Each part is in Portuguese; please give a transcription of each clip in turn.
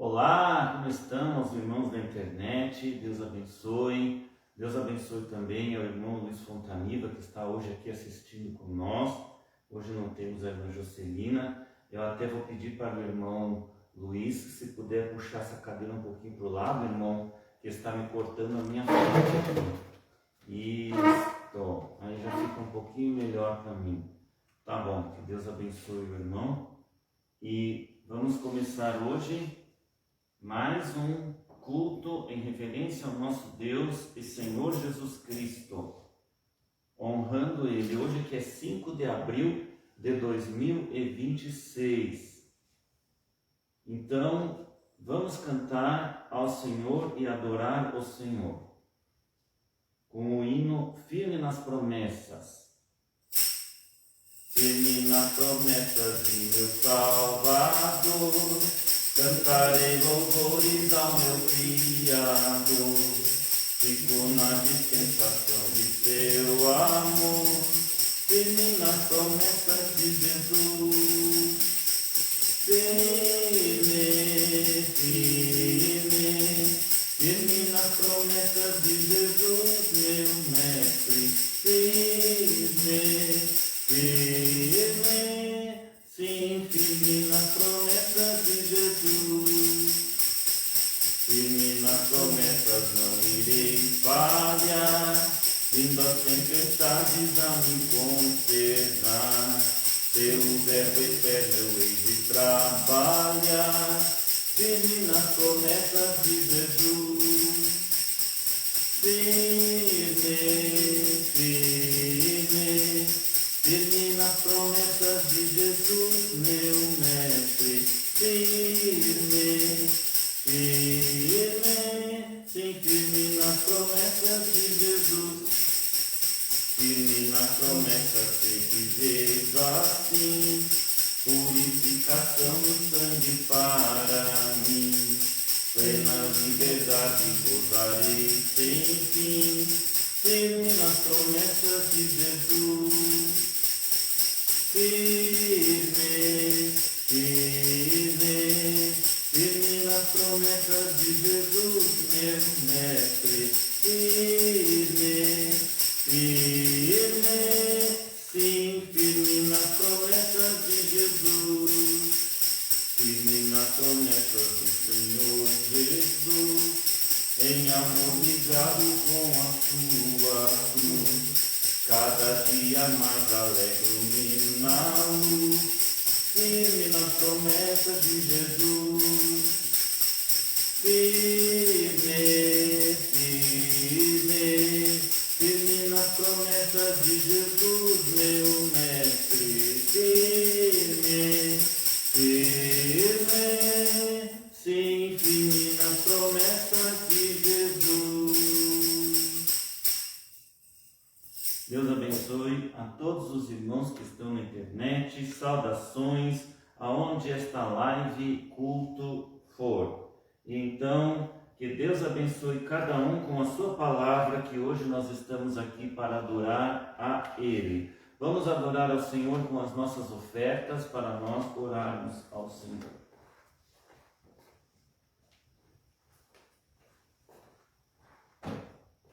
Olá, como estão os irmãos da internet? Deus abençoe. Deus abençoe também ao irmão Luiz Fontaniva, que está hoje aqui assistindo com nós. Hoje não temos a irmã Jocelina. Eu até vou pedir para o irmão Luiz, se puder puxar essa cadeira um pouquinho para o lado, irmão, que está me cortando a minha frente. Isso, aí já fica um pouquinho melhor para mim. Tá bom, que Deus abençoe o irmão. E vamos começar hoje mais um culto em reverência ao nosso Deus e Senhor Jesus Cristo, honrando Ele, hoje que é 5 de abril de 2026. Então, vamos cantar ao Senhor e adorar o Senhor, com o hino Firme nas Promessas. Firme nas promessas de meu Salvador, cantarei louvores ao meu Criador, fico na dispensação de seu amor, firme nas promessas de Jesus. Firme, firme, firme nas promessas de Jesus, meu mestre. Firme, firme, sim, firme nas promessas de Jesus. Firme nas promessas não irei falhar, vindo as tempestades a me consertar. Pelo verbo eterno eu hei de trabalhar, firme nas promessas de Jesus. Firme, firme, firme nas promessas de Jesus, meu mestre. Firme, firme, sim, firme nas promessas de Jesus. Firme nas promessas, sei que vejo assim, purificação no sangue para mim. Plena liberdade gozarei sem fim, firme nas promessas de Jesus. Firme, firme, firme nas promessas de Jesus, meu mestre. Firme, firme, sim, firme nas promessas de Jesus. Firme nas promessas do Senhor Jesus, em amor ligado com a sua cruz. Cada dia mais alegro-me na luz, firme nas promessas de Jesus. Firme, firme, firme nas promessas de Jesus, meu mestre. Firme, firme, sim, firme nas promessas de Jesus. Deus abençoe a todos os irmãos que estão na internet. Saudações aonde esta live culto for. E então, que Deus abençoe cada um com a sua palavra, que hoje nós estamos aqui para adorar a Ele. Vamos adorar ao Senhor com as nossas ofertas para nós orarmos ao Senhor.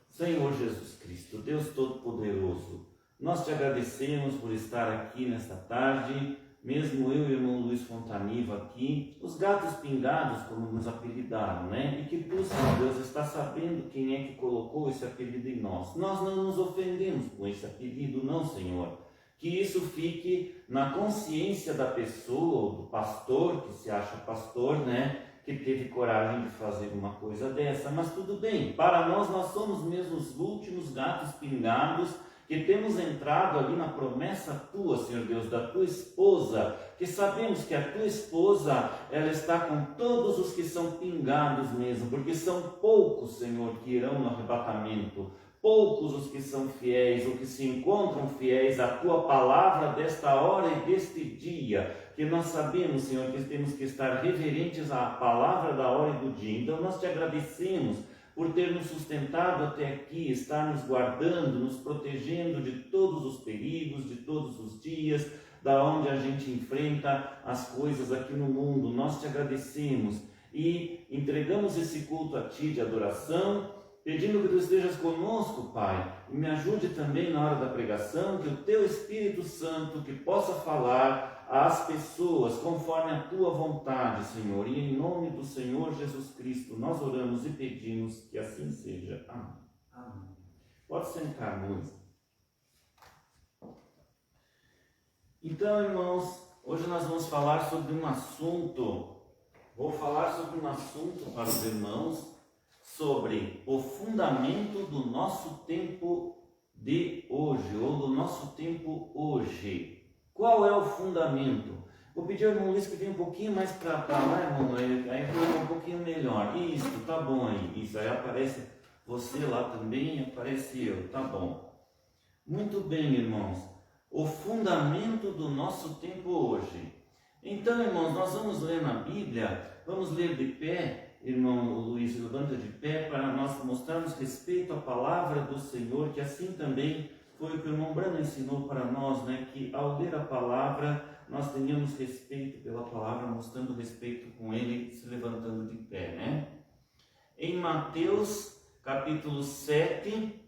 Senhor Jesus Cristo, Deus Todo-Poderoso, nós te agradecemos por estar aqui nesta tarde, mesmo eu e o irmão Luiz Fontaniva aqui, os gatos pingados, como nos apelidaram, né? E que tu, Senhor Deus, está sabendo quem é que colocou esse apelido em nós. Nós não nos ofendemos com esse apelido, não, Senhor. Que isso fique na consciência da pessoa, ou do pastor, que se acha pastor, né? Que teve coragem de fazer uma coisa dessa, mas tudo bem. Para nós somos mesmo os últimos gatos pingados, que temos entrado ali na promessa tua, Senhor Deus, da tua esposa, que sabemos que a tua esposa, ela está com todos os que são pingados mesmo, porque são poucos, Senhor, que irão no arrebatamento, poucos os que são fiéis, ou que se encontram fiéis à tua palavra desta hora e deste dia, que nós sabemos, Senhor, que temos que estar reverentes à palavra da hora e do dia. Então nós te agradecemos por ter nos sustentado até aqui, estar nos guardando, nos protegendo de todos os perigos, de todos os dias, da onde a gente enfrenta as coisas aqui no mundo. Nós te agradecemos e entregamos esse culto a Ti de adoração, pedindo que Tu estejas conosco, Pai, e me ajude também na hora da pregação, que o Teu Espírito Santo que possa falar às pessoas conforme a Tua vontade, Senhor. E em nome do Senhor Jesus Cristo nós oramos e pedimos que assim seja. Amém. Amém. Pode sentar, Luiz. Então, irmãos, hoje nós vamos falar sobre um assunto. Vou falar sobre um assunto para os irmãos, sobre o fundamento do nosso tempo de hoje, ou do nosso tempo hoje. Qual é o fundamento? Vou pedir ao irmão Luiz que venha um pouquinho mais para lá, irmão, aí fica um pouquinho melhor. Isso, tá bom aí. Isso, aí aparece você lá também, aparece eu, tá bom. Muito bem, irmãos. O fundamento do nosso tempo hoje. Então, irmãos, nós vamos ler na Bíblia, vamos ler de pé. Irmão Luiz, levanta de pé para nós mostrarmos respeito à palavra do Senhor, que assim também foi o que o irmão Brano ensinou para nós, né? Que ao ler a palavra, nós tenhamos respeito pela palavra, mostrando respeito com ele, se levantando de pé, né? Em Mateus, capítulo 7,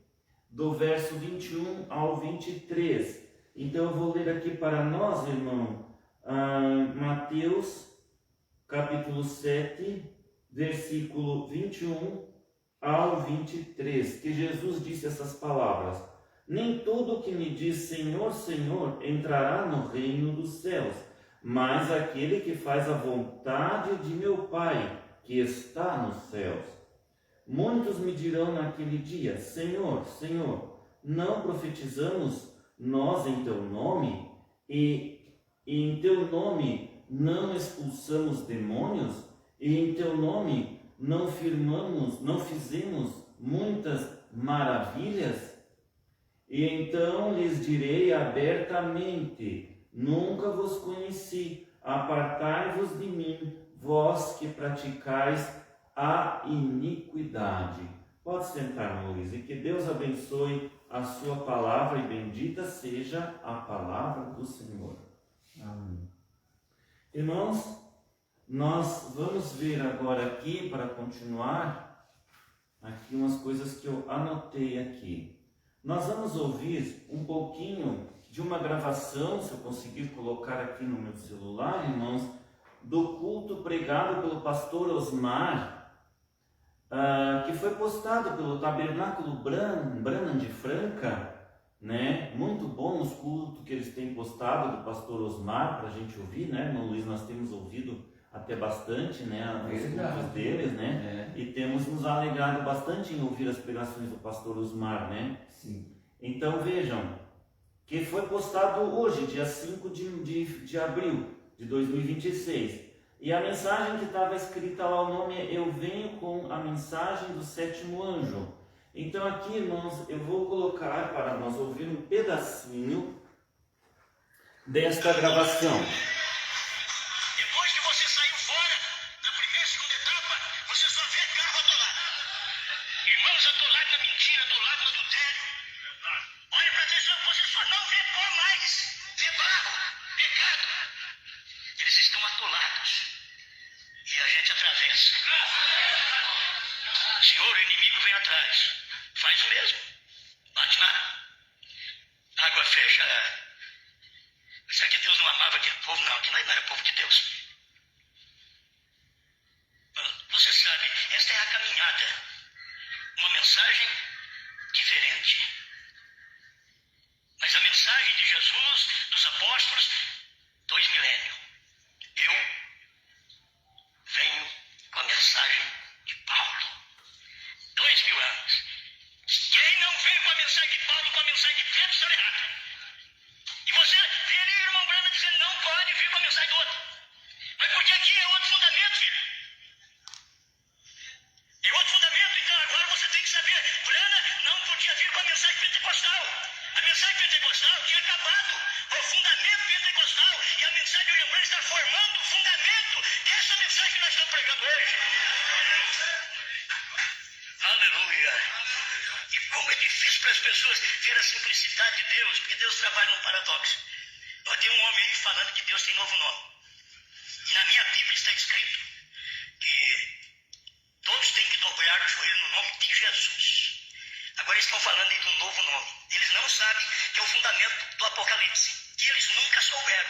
do verso 21 ao 23. Então eu vou ler aqui para nós, irmão, Mateus, capítulo 7, versículo 21 ao 23, que Jesus disse essas palavras: nem todo que me diz Senhor, Senhor, entrará no reino dos céus, mas aquele que faz a vontade de meu Pai, que está nos céus. Muitos me dirão naquele dia: Senhor, Senhor, não profetizamos nós em teu nome, e em teu nome não expulsamos demônios, e em teu nome não fizemos muitas maravilhas? E então lhes direi abertamente: nunca vos conheci, apartai-vos de mim, vós que praticais a iniquidade. Pode sentar, Luiz, e que Deus abençoe a sua palavra e bendita seja a palavra do Senhor. Amém. Irmãos, nós vamos ver agora aqui, para continuar, aqui umas coisas que eu anotei aqui. Nós vamos ouvir um pouquinho de uma gravação, se eu conseguir colocar aqui no meu celular, irmãos, do culto pregado pelo pastor Osmar, que foi postado pelo Tabernáculo Branham de Franca, né? Muito bom os cultos que eles têm postado do pastor Osmar para a gente ouvir, né, irmão Luiz? Nós temos ouvido até bastante, né, os cultos deles, né? E temos nos alegrado bastante em ouvir as pregações do pastor Osmar, né? Sim. Então vejam, que foi postado hoje, dia 5 de abril de 2026. E a mensagem que estava escrita lá, o nome é: eu venho com a mensagem do sétimo anjo. Então aqui, irmãos, eu vou colocar para nós ouvir um pedacinho desta gravação. Depois que você saiu fora, na primeira e segunda etapa, você só vê carro atolado. Irmãos atolados na mentira, atolados no adultério. Olha para atenção, você só não vê pó mais, vê barro, pecado. Eles estão atolados. E a gente atravessa. Senhor, o inimigo vem atrás. Faz o mesmo. Bate nada. Água fecha. Será que Deus não amava aquele povo? Não, que não era povo de Deus. Você sabe, esta é a caminhada. Uma mensagem diferente. Mas a mensagem de Jesus, dos apóstolos, 2 milênios. Eu venho com a mensagem de Paulo. 2000 anos. Quem não vem com a mensagem de Paulo, com a mensagem de Pedro, está errado. E você vê ali o irmão Brana dizendo: não pode vir com a mensagem do outro. Mas porque aqui é outro fundamento, filho. É outro fundamento, então agora você tem que saber. Brana não podia vir com a mensagem pentecostal. A mensagem pentecostal tinha acabado. O fundamento pentecostal e a mensagem de William Branham está formando o fundamento dessa mensagem que nós estamos pregando hoje. Aleluia. E como é difícil para as pessoas ver a simplicidade de Deus, porque Deus trabalha num paradoxo. Ó, tem um homem aí falando que Deus tem novo nome. E na minha Bíblia está escrito que todos têm que dobrar o joelho no nome de Jesus. Agora eles estão falando aí de um novo nome. Eles não sabem que é o fundamento do Apocalipse, que eles nunca souberam.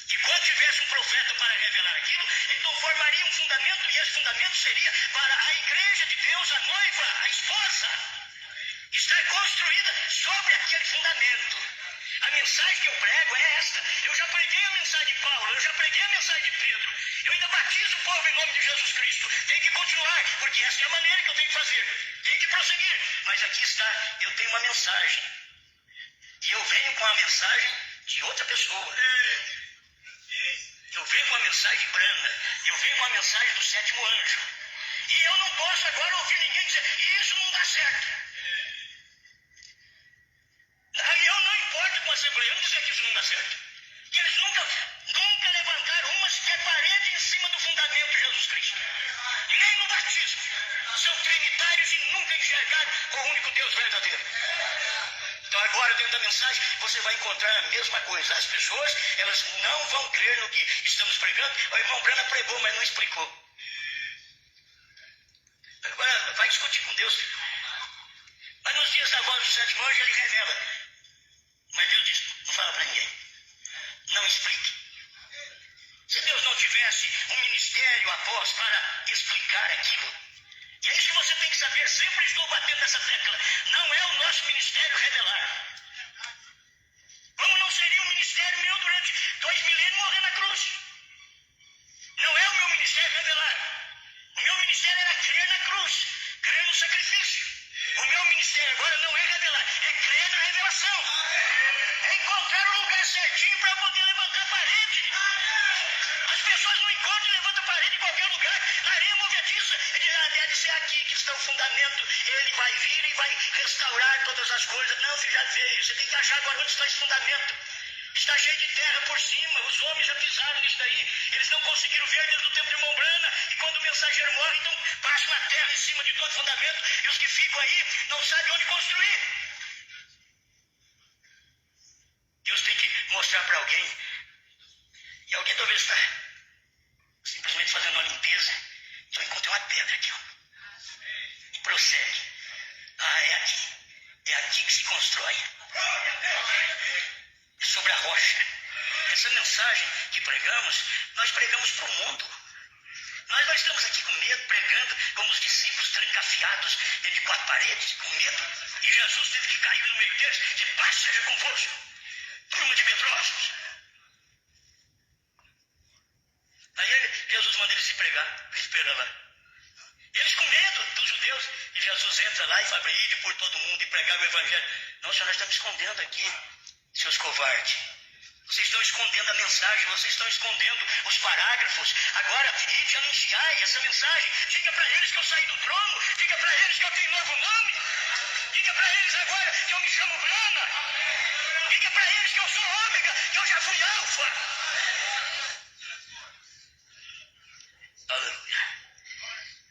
Que quando tivesse um profeta para revelar aquilo, então formaria um fundamento, e esse fundamento seria para a igreja de Deus, a noiva, a esposa, estar construída sobre aquele fundamento. A mensagem que eu prego é esta. Eu já preguei a mensagem de Paulo, eu já preguei a mensagem de Pedro. Eu ainda batizo o povo em nome de Jesus Cristo. Tem que continuar, porque essa é a maneira que eu tenho que fazer. Tem que prosseguir. Mas aqui está, eu tenho uma mensagem. E eu venho com a mensagem de outra pessoa. Eu venho com a mensagem branda. Eu venho com a mensagem do sétimo anjo. E eu não posso agora ouvir ninguém dizer, isso não dá certo. Eu não importo com a Assembleia, eu não dizer que isso não dá certo. Que eles nunca levantaram uma sequer parede em cima do fundamento de Jesus Cristo. Nem no batismo. São trinitários e nunca enxergaram o único Deus verdadeiro. Então agora, dentro da mensagem, você vai encontrar a mesma coisa. As pessoas, elas não vão crer no que estamos pregando. O irmão Brana pregou, mas não explicou. Agora, vai discutir com Deus, filho. Mas nos dias da voz do sétimo anjo, ele revela. Mas Deus diz, não fala para ninguém. Não explique. Se Deus não tivesse um ministério após para explicar aquilo. E é isso que você tem que saber. Sempre estou batendo nessa tecla. Não é o nosso ministério revelar. Como não seria um ministério meu durante 2 milênios morrer na cruz? Não é o meu ministério revelar. O meu ministério era crer na cruz, crer no sacrifício. O meu ministério agora não é revelar, é crer na revelação. É encontrar o lugar certinho para poder levantar a parede. As pessoas não encontram e levantam a parede em qualquer lugar. Na areia movediça, deve ser aqui que está o fundamento. Ele vai vir e vai restaurar todas as coisas. Não, você já veio. Você tem que achar agora onde está esse fundamento. Está cheio de terra por cima. Os homens já pisaram nisso daí. Eles não conseguiram ver desde o tempo de Irmão Brana. E quando o mensageiro morre, então passam a terra em cima de todo o fundamento. E os que ficam aí não sabem onde construir. Deus tem que mostrar para alguém. E alguém talvez está simplesmente fazendo uma limpeza. Então encontrei uma pedra aqui, ó. E prossegue. Ah, é aqui. É aqui que se constrói. É sobre a rocha. Essa mensagem que pregamos, nós pregamos para o mundo. Nós não estamos aqui com medo, pregando como os discípulos trancafiados dentro de 4 paredes, com medo. E Jesus teve que cair no meio deles, de paz seja convosco. Turma de medrosos. Aí Jesus manda eles se pregar, espera lá. Eles com medo dos judeus. E Jesus entra lá e fala, ide por todo mundo e pregar o evangelho. Não, senhor, nós estamos escondendo aqui, seus covardes. Vocês estão escondendo a mensagem, vocês estão escondendo os parágrafos. Agora, ide anunciai essa mensagem. Diga para eles que eu saí do trono. Diga para eles que eu tenho novo nome. Diga para eles agora que eu me chamo Brana. Diga para eles que eu sou Ômega, que eu já fui Alfa. Aleluia.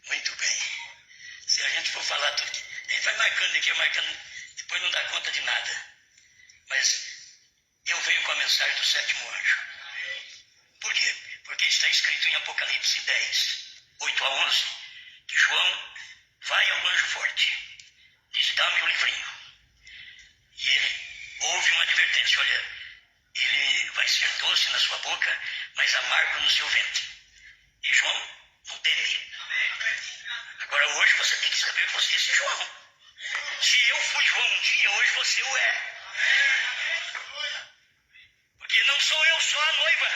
Muito bem. Se a gente for falar tudo, a gente vai marcando aqui, marcando, depois não dá conta de nada. Mas eu venho com a mensagem do sétimo anjo. Por quê? Porque está escrito em Apocalipse 10, 8 a 11, que João vai ao anjo forte, diz, dá-me o livrinho. E ele ouve uma advertência, olha, ele vai ser doce na sua boca, mas amargo no seu ventre. E João não teme. Agora hoje você tem que saber que você é João. Se eu fui João um dia, hoje você o é. Porque não sou eu só a noiva.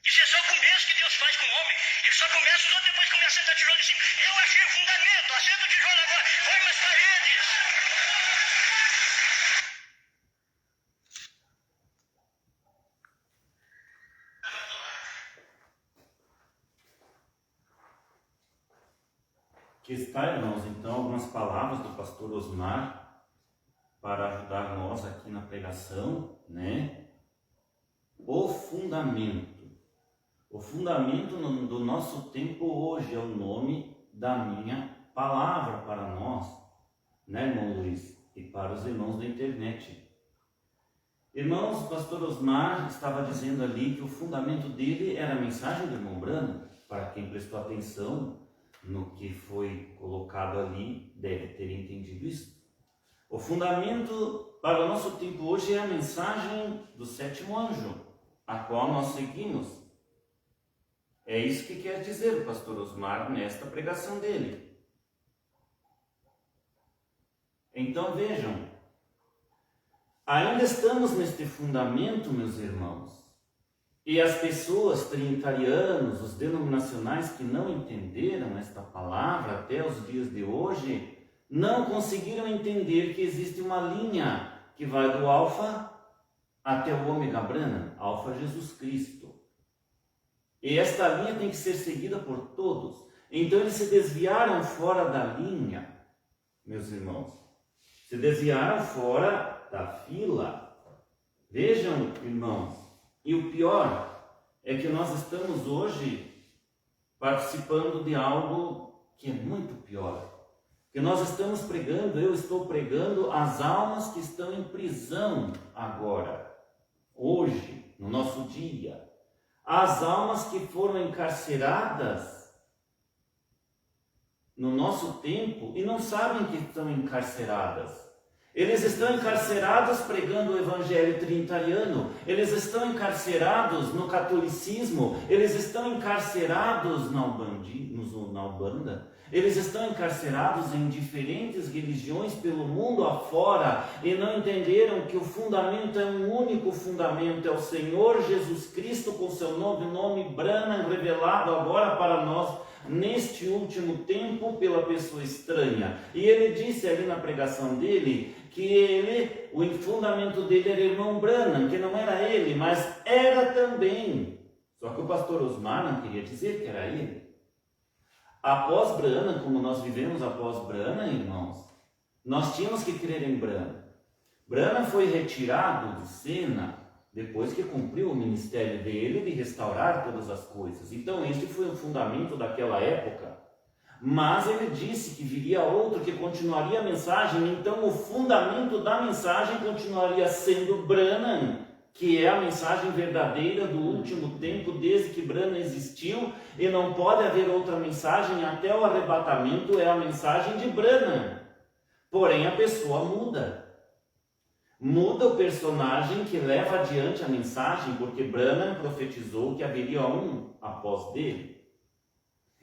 Isso é só o começo que Deus faz com o homem. Ele só começa só depois que começa a sentar tijolo em cima. Eu achei o fundamento, assenta o tijolo agora, forma as paredes. Aqui está, irmãos, então, algumas palavras do pastor Osmar para ajudar nós aqui na pregação, né? O fundamento. O fundamento do nosso tempo hoje é o nome da minha palavra para nós, né, irmão Luiz? E para os irmãos da internet. Irmãos, o pastor Osmar estava dizendo ali que o fundamento dele era a mensagem do irmão Brana. para quem prestou atenção no que foi colocado ali, deve ter entendido isso. O fundamento para o nosso tempo hoje é a mensagem do sétimo anjo, a qual nós seguimos. É isso que quer dizer o pastor Osmar nesta pregação dele. Então vejam, ainda estamos neste fundamento, meus irmãos, e as pessoas trinitarianos, os denominacionais que não entenderam esta palavra até os dias de hoje, não conseguiram entender que existe uma linha que vai do Alfa até o Ômega Branham, Alfa Jesus Cristo. E esta linha tem que ser seguida por todos. Então eles se desviaram fora da linha, meus irmãos. Se desviaram fora da fila. Vejam, irmãos, e o pior é que nós estamos hoje participando de algo que é muito pior. Que nós estamos pregando, eu estou pregando as almas que estão em prisão agora, hoje, no nosso dia. As almas que foram encarceradas no nosso tempo e não sabem que estão encarceradas. Eles estão encarcerados pregando o evangelho trinitariano, eles estão encarcerados no catolicismo, eles estão encarcerados na Umbanda, eles estão encarcerados em diferentes religiões pelo mundo afora e não entenderam que o fundamento é um único fundamento, é o Senhor Jesus Cristo com seu nome Branham revelado agora para nós neste último tempo pela pessoa estranha. E ele disse ali na pregação dele que o fundamento dele era irmão Branham, que não era ele, mas era também. Só que o pastor Osmar não queria dizer que era ele. Após Branham, como nós vivemos após Branham, irmãos, nós tínhamos que crer em Branham. Branham foi retirado de cena depois que cumpriu o ministério dele de restaurar todas as coisas. Então este foi o fundamento daquela época. Mas ele disse que viria outro que continuaria a mensagem, então o fundamento da mensagem continuaria sendo Branham, que é a mensagem verdadeira do último tempo, desde que Branham existiu, e não pode haver outra mensagem até o arrebatamento, é a mensagem de Branham. Porém, a pessoa muda. Muda o personagem que leva adiante a mensagem, porque Branham profetizou que haveria um após dele.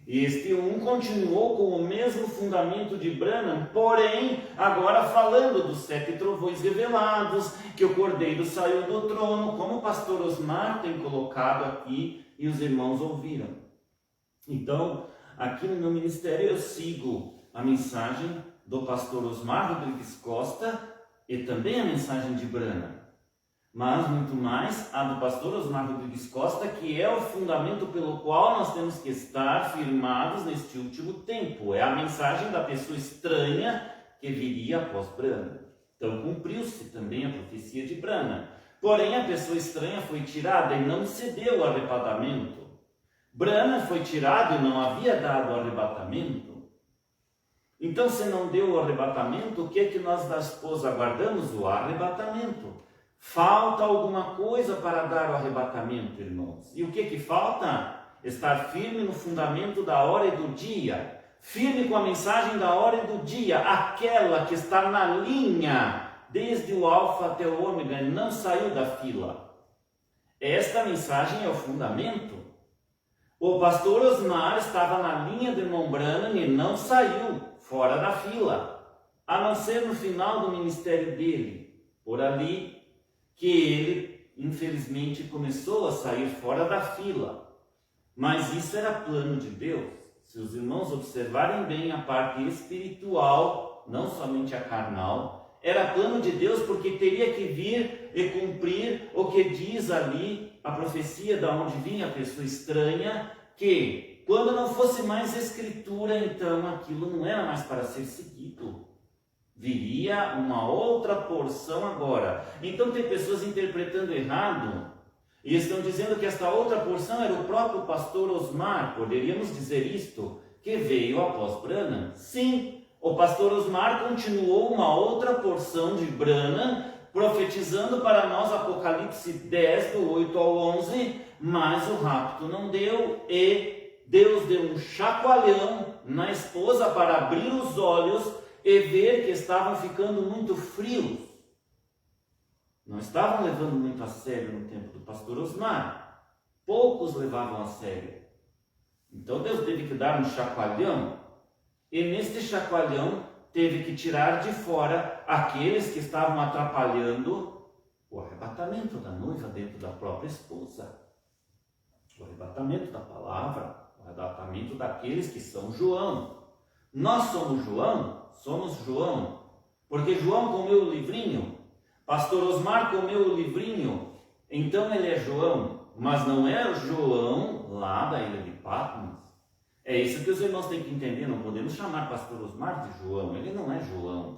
Este um continuou com o mesmo fundamento de Branham, porém, agora falando dos 7 trovões revelados, que o Cordeiro saiu do trono, como o pastor Osmar tem colocado aqui e os irmãos ouviram. Então, aqui no meu ministério eu sigo a mensagem do pastor Osmar Rodrigues Costa e também a mensagem de Branham. Mas muito mais a do pastor Osmar Rodrigues Costa, que é o fundamento pelo qual nós temos que estar firmados neste último tempo. É a mensagem da pessoa estranha que viria após Branham. Então cumpriu-se também a profecia de Branham. Porém a pessoa estranha foi tirada e não cedeu o arrebatamento. Branham foi tirado e não havia dado o arrebatamento. Então se não deu o arrebatamento, o que é que nós da esposa aguardamos? O arrebatamento. Falta alguma coisa para dar o arrebatamento, irmãos. E o que falta? Estar firme no fundamento da hora e do dia. Firme com a mensagem da hora e do dia. Aquela que está na linha, desde o alfa até o ômega, e não saiu da fila. Esta mensagem é o fundamento. O pastor Osmar estava na linha do irmão Branham e não saiu fora da fila. A não ser no final do ministério dele. Por ali, que ele, infelizmente, começou a sair fora da fila. Mas isso era plano de Deus. Se os irmãos observarem bem a parte espiritual, não somente a carnal, era plano de Deus, porque teria que vir e cumprir o que diz ali a profecia da onde vinha a pessoa estranha, que quando não fosse mais escritura, então aquilo não era mais para ser seguido. Viria uma outra porção agora. Então tem pessoas interpretando errado e estão dizendo que esta outra porção era o próprio pastor Osmar. Poderíamos dizer isto, que veio após Branham? Sim, o pastor Osmar continuou uma outra porção de Branham, profetizando para nós Apocalipse 10, do 8 ao 11, mas o rapto não deu e Deus deu um chacoalhão na esposa para abrir os olhos e ver que estavam ficando muito frios. Não estavam levando muito a sério no tempo do pastor Osmar. Poucos levavam a sério. Então Deus teve que dar um chacoalhão, e neste chacoalhão teve que tirar de fora aqueles que estavam atrapalhando o arrebatamento da noiva dentro da própria esposa. O arrebatamento da palavra, o arrebatamento daqueles que são João. Nós somos João, porque João comeu o livrinho, pastor Osmar comeu o livrinho, então ele é João, mas não é o João lá da ilha de Patmos. É isso que os irmãos têm que entender, não podemos chamar pastor Osmar de João, ele não é João.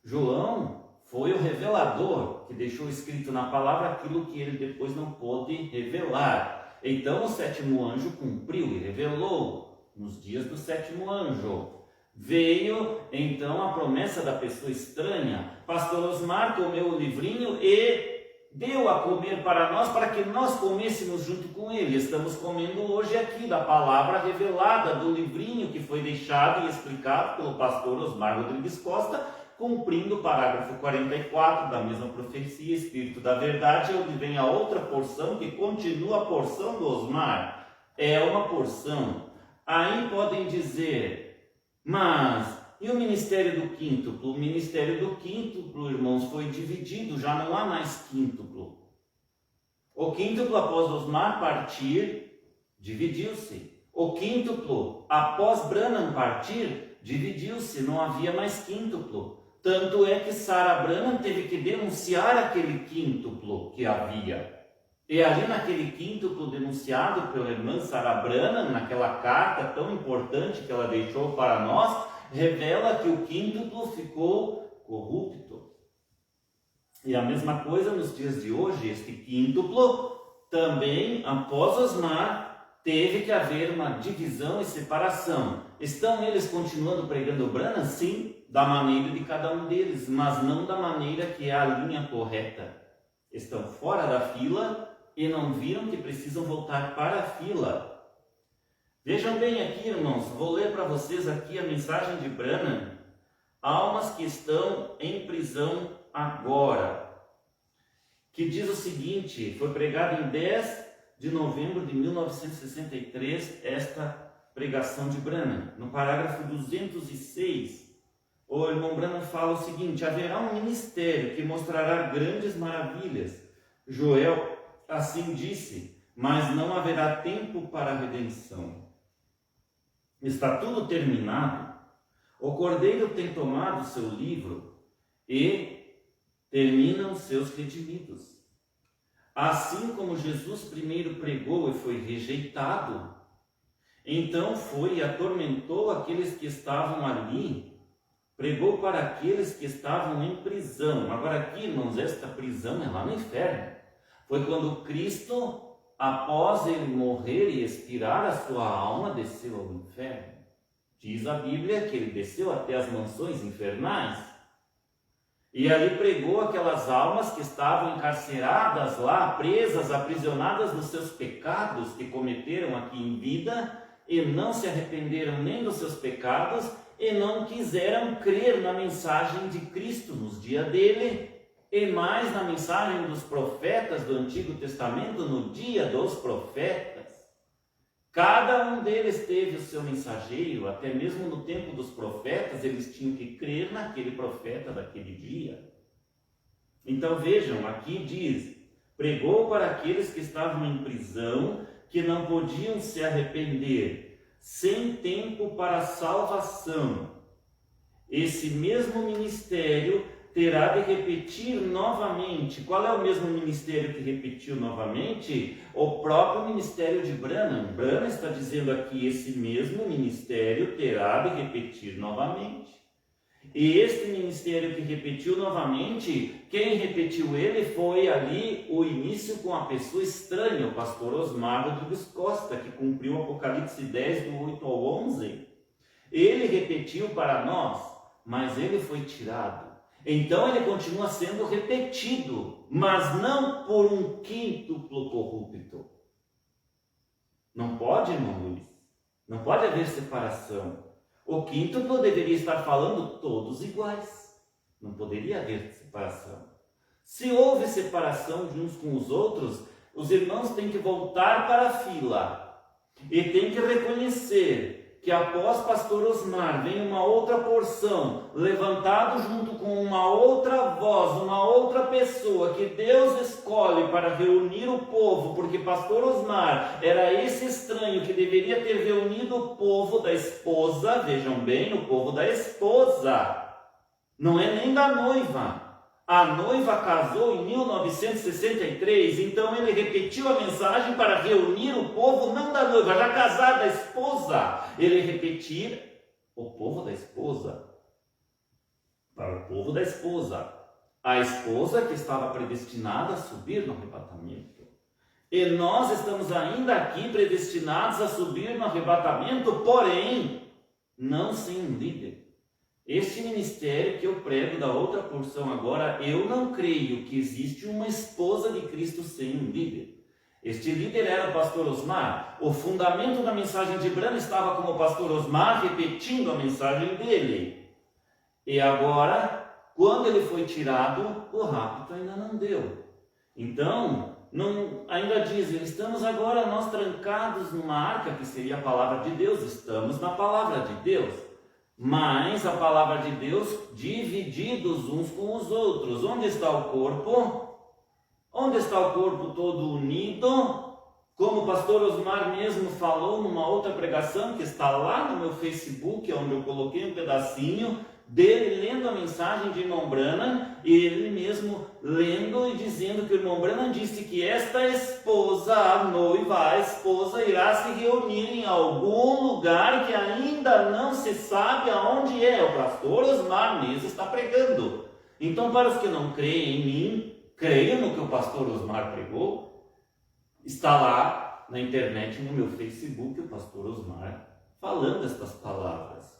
João foi o revelador que deixou escrito na palavra aquilo que ele depois não pôde revelar. Então o sétimo anjo cumpriu e revelou nos dias do sétimo anjo. Veio então a promessa da pessoa estranha. Pastor Osmar comeu o livrinho e deu a comer para nós, para que nós comêssemos junto com ele. Estamos comendo hoje aqui da palavra revelada, do livrinho que foi deixado e explicado pelo pastor Osmar Rodrigues Costa, cumprindo o parágrafo 44 da mesma profecia, Espírito da Verdade, onde vem a outra porção que continua a porção do Osmar. É uma porção. Aí podem dizer, mas e o ministério do quíntuplo? O ministério do quíntuplo, irmãos, foi dividido, já não há mais quíntuplo. O quíntuplo, após Osmar partir, dividiu-se. O quíntuplo, após Branham partir, dividiu-se, não havia mais quíntuplo. Tanto é que Sarah Branham teve que denunciar aquele quíntuplo que havia. E ali naquele quíntuplo denunciado pela irmã Sarah Branham, naquela carta tão importante que ela deixou para nós, revela que o quíntuplo ficou corrupto. E a mesma coisa nos dias de hoje, este quíntuplo também, após Osmar, teve que haver uma divisão e separação. Estão eles continuando pregando Branham? Sim, da maneira de cada um deles, mas não da maneira que é a linha correta. Estão fora da fila e não viram que precisam voltar para a fila. Vejam bem aqui, irmãos, vou ler para vocês aqui a mensagem de Branham. Almas que estão em prisão agora. Que diz o seguinte, foi pregado em 10 de novembro de 1963, esta pregação de Branham. No parágrafo 206, o irmão Branham fala o seguinte, haverá um ministério que mostrará grandes maravilhas. Joel assim disse, mas não haverá tempo para a redenção. Está tudo terminado. O Cordeiro tem tomado o seu livro e terminam seus redimidos. Assim como Jesus primeiro pregou e foi rejeitado, então foi e atormentou aqueles que estavam ali, pregou para aqueles que estavam em prisão. Agora aqui, irmãos, esta prisão é lá no inferno. Foi quando Cristo, após ele morrer e expirar a sua alma, desceu ao inferno. Diz a Bíblia que ele desceu até as mansões infernais. E ali pregou aquelas almas que estavam encarceradas lá, presas, aprisionadas nos seus pecados que cometeram aqui em vida, e não se arrependeram nem dos seus pecados, e não quiseram crer na mensagem de Cristo nos dias dele, e mais na mensagem dos profetas do Antigo Testamento no dia dos profetas. Cada um deles teve o seu mensageiro, até mesmo no tempo dos profetas, eles tinham que crer naquele profeta daquele dia. Então vejam, aqui diz, pregou para aqueles que estavam em prisão, que não podiam se arrepender, sem tempo para salvação. Esse mesmo ministério terá de repetir novamente. Qual é o mesmo ministério que repetiu novamente? O próprio ministério de Branham. Branham está dizendo aqui, esse mesmo ministério terá de repetir novamente. E este ministério que repetiu novamente, quem repetiu ele foi ali o início com a pessoa estranha, o pastor Osmar Rodrigues Costa, que cumpriu o Apocalipse 10, do 8 ao 11. Ele repetiu para nós, mas ele foi tirado. Então ele continua sendo repetido, mas não por um quíntuplo corrupto. Não pode, irmão Luiz? Não pode haver separação. O quíntuplo deveria estar falando todos iguais. Não poderia haver separação. Se houve separação de uns com os outros, os irmãos têm que voltar para a fila e têm que reconhecer que após pastor Osmar vem uma outra porção, levantado junto com uma outra voz, uma outra pessoa que Deus escolhe para reunir o povo, porque pastor Osmar era esse estranho que deveria ter reunido o povo da esposa, vejam bem, o povo da esposa, não é nem da noiva. A noiva casou em 1963, então ele repetiu a mensagem para reunir o povo, não da noiva, já casada, da esposa. Ele repetir o povo da esposa, para o povo da esposa. A esposa que estava predestinada a subir no arrebatamento. E nós estamos ainda aqui predestinados a subir no arrebatamento, porém, não sem um líder. Este ministério que eu prego da outra porção agora, eu não creio que existe uma esposa de Cristo sem um líder. Este líder era o pastor Osmar. O fundamento da mensagem de Branham estava como o pastor Osmar repetindo a mensagem dele. E agora, quando ele foi tirado, o rapto ainda não deu. Então, ainda dizem, estamos agora nós trancados numa arca que seria a palavra de Deus. Estamos na palavra de Deus. Mas a palavra de Deus divididos uns com os outros. Onde está o corpo? Onde está o corpo todo unido? Como o pastor Osmar mesmo falou numa outra pregação que está lá no meu Facebook, onde eu coloquei um pedacinho dele lendo a mensagem de irmão Branham, e ele mesmo lendo e dizendo que o irmão Branham disse que esta esposa, a noiva, a esposa irá se reunir em algum lugar que ainda não se sabe aonde é. O pastor Osmar mesmo está pregando. Então, para os que não creem em mim, creiam no que o pastor Osmar pregou. Está lá na internet, no meu Facebook, o pastor Osmar falando estas palavras.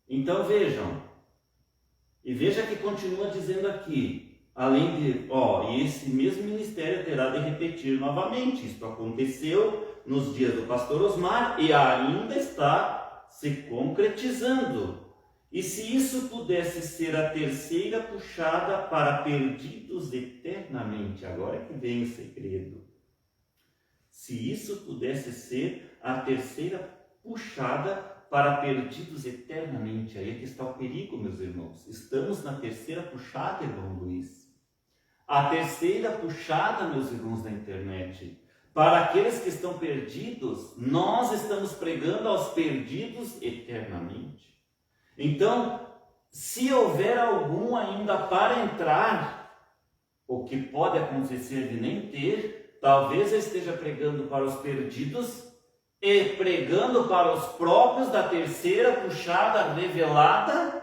Então vejam, e veja que continua dizendo aqui, além de, e esse mesmo ministério terá de repetir novamente. Isto aconteceu nos dias do pastor Osmar e ainda está se concretizando. E se isso pudesse ser a terceira puxada para perdidos eternamente, agora que vem o segredo. Se isso pudesse ser a terceira puxada para perdidos eternamente, aí é que está o perigo, meus irmãos. Estamos na terceira puxada, irmão Luiz. A terceira puxada, meus irmãos da internet. Para aqueles que estão perdidos, nós estamos pregando aos perdidos eternamente. Então, se houver algum ainda para entrar, o que pode acontecer de nem ter, talvez eu esteja pregando para os perdidos e pregando para os próprios da terceira puxada revelada,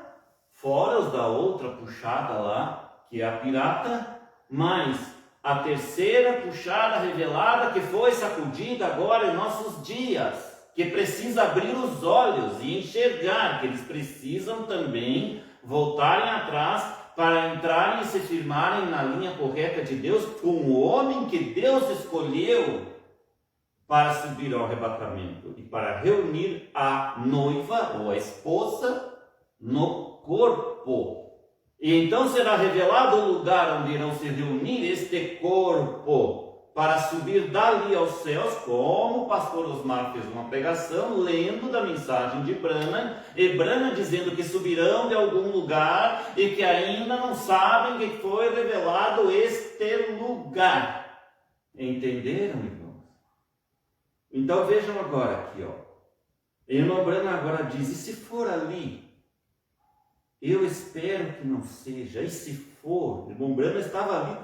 fora os da outra puxada lá, que é a pirata, mas a terceira puxada revelada que foi sacudida agora em nossos dias, que precisa abrir os olhos e enxergar que eles precisam também voltarem atrás para entrarem e se firmarem na linha correta de Deus com o homem que Deus escolheu para subir ao arrebatamento e para reunir a noiva ou a esposa no corpo. E então será revelado o lugar onde irão se reunir este corpo para subir dali aos céus, como o pastor Osmar fez uma pregação, lendo da mensagem de Branham, e Branham dizendo que subirão de algum lugar e que ainda não sabem que foi revelado este lugar. Entenderam, irmãos? Então vejam agora aqui, irmão Branham agora diz, e se for ali? Eu espero que não seja. E se for? Irmão Branham estava ali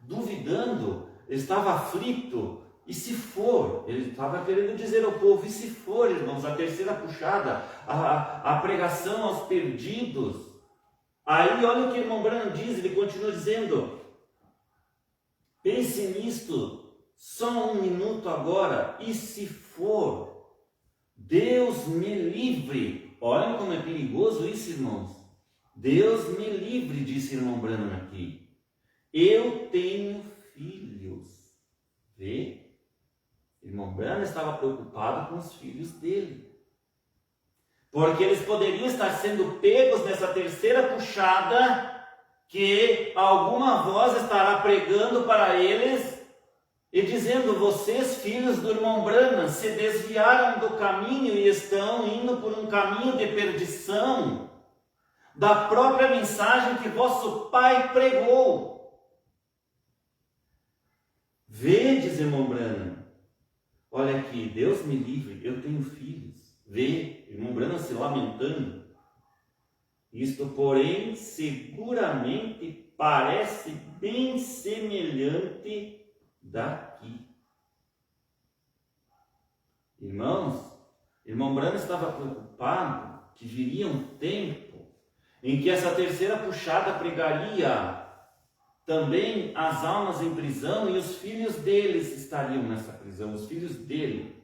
duvidando, estava aflito. E se for? Ele estava querendo dizer ao povo, e se for, irmãos, a terceira puxada, a pregação aos perdidos. Aí olha o que o irmão Branham diz, ele continua dizendo, pense nisto, só um minuto agora, e se for? Deus me livre. Olhem como é perigoso isso, irmãos. Deus me livre, disse irmão Branham aqui. Eu tenho filhos. Vê? Irmão Branham estava preocupado com os filhos dele. Porque eles poderiam estar sendo pegos nessa terceira puxada, que alguma voz estará pregando para eles e dizendo: vocês, filhos do irmão Branham, se desviaram do caminho e estão indo por um caminho de perdição da própria mensagem que vosso pai pregou. Vedes, irmão Branham, olha aqui, Deus me livre, eu tenho filhos. Vê, irmão Branham se lamentando. Isto, porém, seguramente parece bem semelhante daqui. Irmãos, irmão Branham estava preocupado que viria um tempo em que essa terceira puxada pregaria também as almas em prisão e os filhos deles estariam nessa prisão, os filhos dele.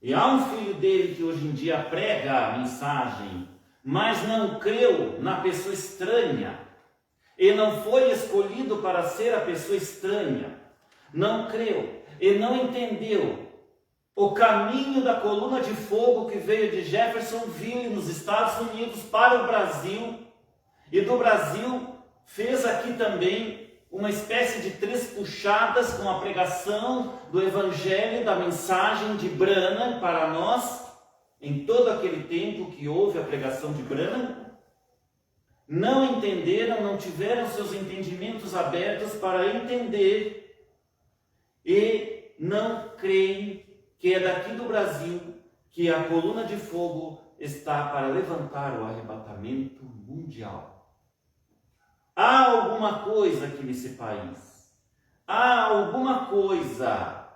E há um filho dele que hoje em dia prega a mensagem, mas não creu na pessoa estranha, e não foi escolhido para ser a pessoa estranha, não creu e não entendeu o caminho da coluna de fogo que veio de Jeffersonville, nos Estados Unidos, para o Brasil, e do Brasil fez aqui também uma espécie de 3 puxadas com a pregação do Evangelho, da mensagem de Branham para nós, em todo aquele tempo que houve a pregação de Branham. Não entenderam, não tiveram seus entendimentos abertos para entender e não creem que é daqui do Brasil que a coluna de fogo está para levantar o arrebatamento mundial. Há alguma coisa aqui nesse país. Há alguma coisa.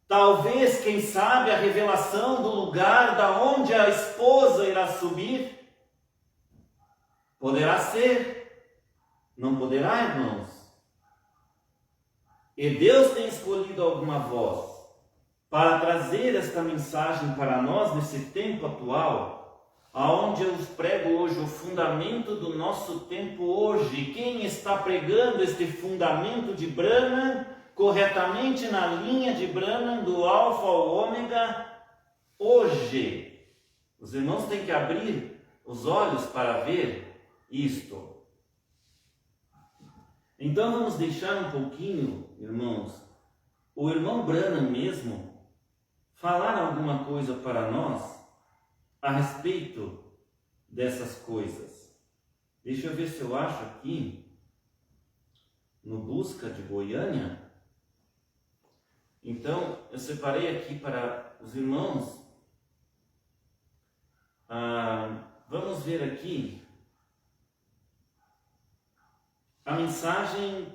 Talvez, quem sabe, a revelação do lugar da onde a esposa irá subir. Poderá ser. Não poderá, irmãos? E Deus tem escolhido alguma voz para trazer esta mensagem para nós nesse tempo atual, aonde eu prego hoje o fundamento do nosso tempo hoje. Quem está pregando este fundamento de Branham corretamente na linha de Branham, do alfa ao ômega, hoje? Os irmãos têm que abrir os olhos para ver isto. Então vamos deixar um pouquinho, irmãos, o irmão Branham mesmo falar alguma coisa para nós a respeito dessas coisas. Deixa eu ver se eu acho aqui no Busca de Goiânia. Então eu separei aqui para os irmãos. Vamos ver aqui a mensagem.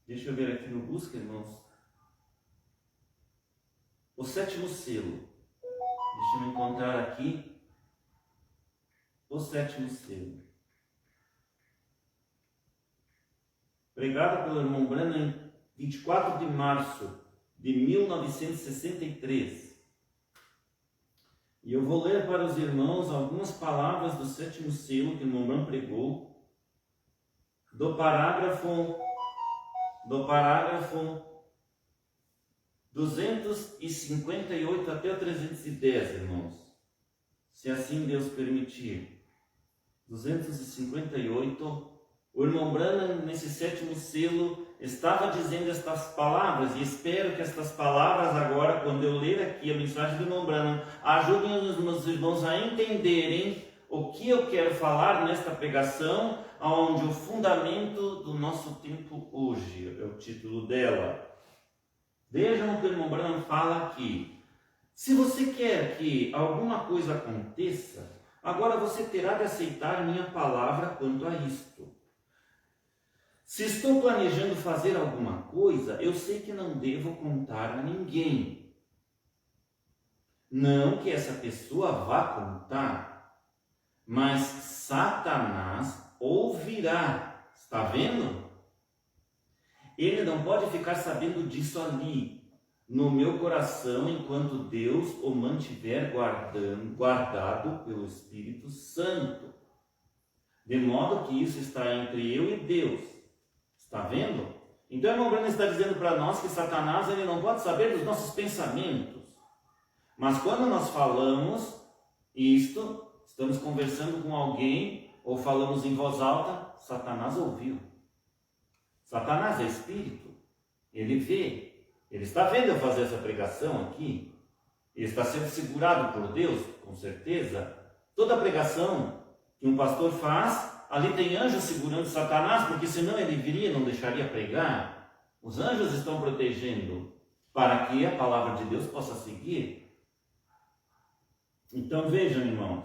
Deixa eu ver aqui no Busca, irmãos. O 7º selo. Deixa eu me encontrar aqui. O 7º selo. Pregado pelo irmão Branham em 24 de março de 1963. E eu vou ler para os irmãos algumas palavras do 7º selo que o irmão Branham pregou, do parágrafo 258 até o 310, irmãos. Se assim Deus permitir. 258. O irmão Branham, nesse 7º selo, estava dizendo estas palavras, e espero que estas palavras agora, quando eu ler aqui a mensagem do irmão Branham, ajudem os meus irmãos a entenderem o que eu quero falar nesta pregação, onde o fundamento do nosso tempo hoje é o título dela. Vejam o que o irmão Branham fala aqui. Se você quer que alguma coisa aconteça, agora você terá de aceitar minha palavra quanto a isto. Se estou planejando fazer alguma coisa, eu sei que não devo contar a ninguém. Não que essa pessoa vá contar, mas Satanás ouvirá. Está vendo? Ele não pode ficar sabendo disso ali, no meu coração, enquanto Deus o mantiver guardado pelo Espírito Santo. De modo que isso está entre eu e Deus. Está vendo? Então, o irmão Branham está dizendo para nós que Satanás ele não pode saber dos nossos pensamentos. Mas quando nós falamos isto, estamos conversando com alguém ou falamos em voz alta, Satanás ouviu. Satanás é espírito, ele vê, ele está vendo eu fazer essa pregação aqui, ele está sendo segurado por Deus, com certeza. Toda pregação que um pastor faz, ali tem anjos segurando Satanás, porque senão ele viria e não deixaria pregar. Os anjos estão protegendo para que a palavra de Deus possa seguir. Então vejam, irmãos,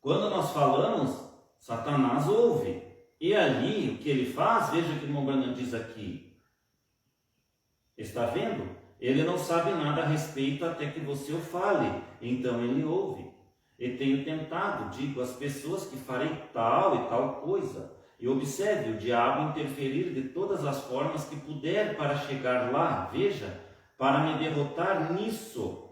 quando nós falamos, Satanás ouve. E ali, o que ele faz, veja o que o irmão Branham diz aqui. Está vendo? Ele não sabe nada a respeito até que você o fale. Então ele ouve. E tenho tentado, digo às pessoas que farei tal e tal coisa. E observe o diabo interferir de todas as formas que puder para chegar lá. Veja, para me derrotar nisso.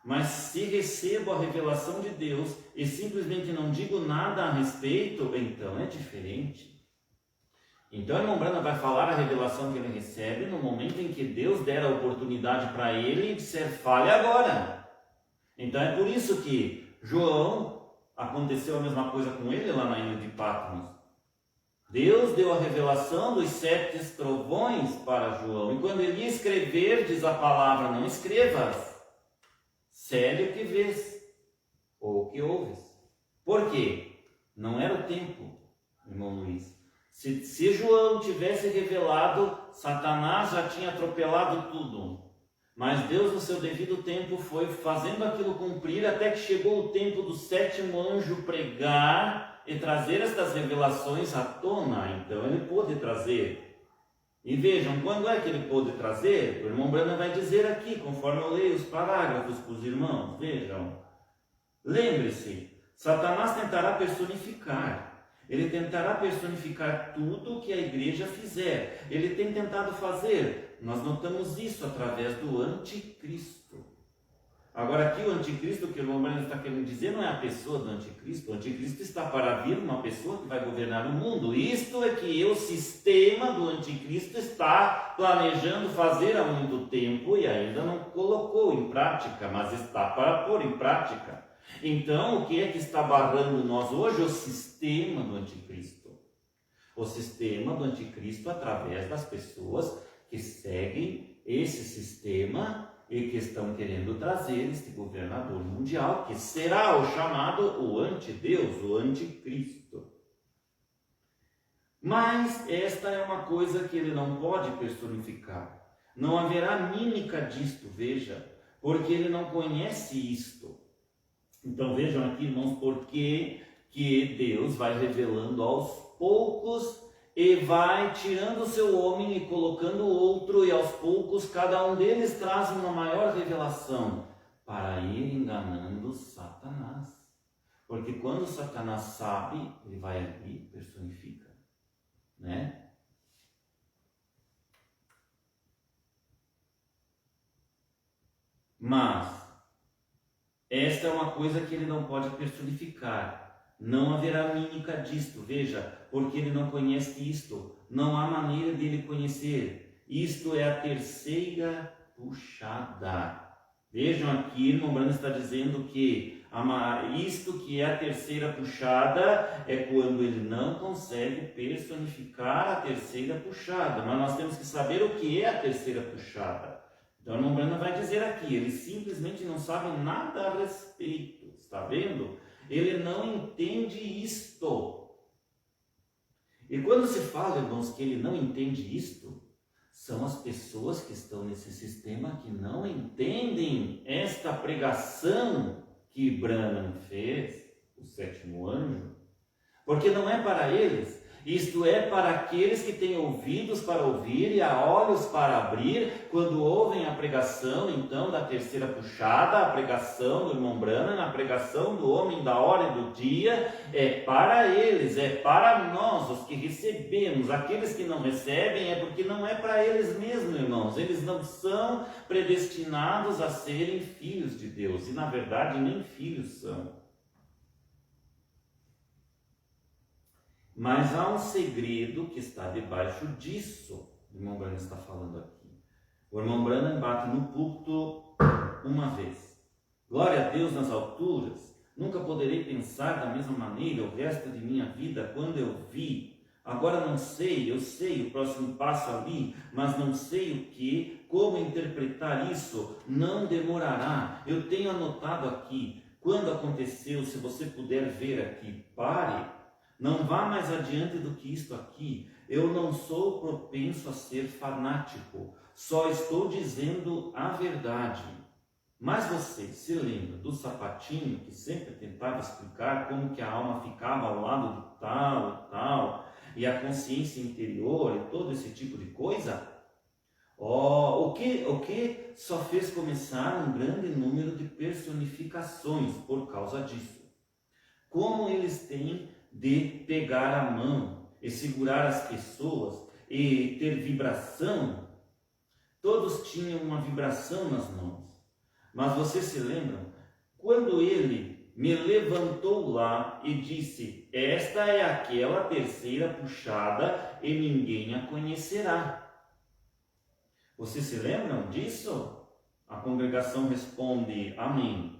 Mas se recebo a revelação de Deus e simplesmente não digo nada a respeito, então é diferente. Então, o irmão Branham vai falar a revelação que ele recebe no momento em que Deus der a oportunidade para ele e disser, fale agora. Então, é por isso que João, aconteceu a mesma coisa com ele lá na ilha de Patmos. Deus deu a revelação dos 7 trovões para João. E quando ele ia escrever, diz a palavra, não escrevas. Cele o que vês, ou o que ouves. Por quê? Não era o tempo, irmão Luiz. Se João tivesse revelado, Satanás já tinha atropelado tudo. Mas Deus, no seu devido tempo, foi fazendo aquilo cumprir, até que chegou o tempo do 7º anjo pregar e trazer estas revelações à tona. Então ele pôde trazer. E vejam, quando é que ele pôde trazer? O irmão Branham vai dizer aqui, conforme eu leio os parágrafos para os irmãos. Vejam, lembre-se, Satanás tentará personificar. Ele tentará personificar tudo o que a igreja fizer. Ele tem tentado fazer. Nós notamos isso através do anticristo. Agora aqui o anticristo, que o irmão Branham está querendo dizer, não é a pessoa do anticristo. O anticristo está para vir uma pessoa que vai governar o mundo. Isto é que o sistema do anticristo está planejando fazer há muito tempo e ainda não colocou em prática, mas está para pôr em prática. Então, o que é que está barrando nós hoje? O sistema do anticristo. O sistema do anticristo através das pessoas que seguem esse sistema e que estão querendo trazer este governador mundial, que será o chamado o antideus, o anticristo. Mas esta é uma coisa que ele não pode personificar. Não haverá mímica disto, veja, porque ele não conhece isto. Então vejam aqui, irmãos, porque que Deus vai revelando aos poucos e vai tirando o seu homem e colocando outro, e aos poucos cada um deles traz uma maior revelação para ir enganando Satanás. Porque quando Satanás sabe, ele vai ali e personifica, né? Mas esta é uma coisa que ele não pode personificar. Não haverá mímica disto, veja, porque ele não conhece isto. Não há maneira dele conhecer. Isto é a terceira puxada. Vejam aqui, o irmão Branham está dizendo que isto que é a terceira puxada é quando ele não consegue personificar a terceira puxada. Mas nós temos que saber o que é a terceira puxada. Então o irmão Branham vai dizer aqui, ele simplesmente não sabe nada a respeito. Está vendo? Ele não entende isto. E quando se fala, irmãos, que ele não entende isto, são as pessoas que estão nesse sistema que não entendem esta pregação que Branham fez, o 7º anjo, porque não é para eles. Isto é para aqueles que têm ouvidos para ouvir e há olhos para abrir, quando ouvem a pregação, então, da terceira puxada, a pregação do irmão Branham, a pregação do homem da hora e do dia, é para eles, é para nós, os que recebemos. Aqueles que não recebem é porque não é para eles mesmos, irmãos. Eles não são predestinados a serem filhos de Deus, e na verdade nem filhos são. Mas há um segredo que está debaixo disso. o irmão Branham está falando aqui. O irmão Branham bate no púlpito uma vez. Glória a Deus nas alturas. Nunca poderei pensar da mesma maneira o resto de minha vida quando eu vi. Agora não sei, eu sei o próximo passo ali, mas não sei o que, como interpretar isso. Não demorará. Eu tenho anotado aqui. Quando aconteceu, se você puder ver aqui, pare. Não vá mais adiante do que isto aqui. Eu não sou propenso a ser fanático. Só estou dizendo a verdade. Mas você se lembra do sapatinho que sempre tentava explicar como que a alma ficava ao lado de tal e tal, e a consciência interior e todo esse tipo de coisa? O que só fez começar um grande número de personificações por causa disso. Como eles têm de pegar a mão e segurar as pessoas e ter vibração. Todos tinham uma vibração nas mãos. Mas vocês se lembram? Quando ele me levantou lá e disse: esta é aquela terceira puxada e ninguém a conhecerá. Vocês se lembram disso? A congregação responde: amém.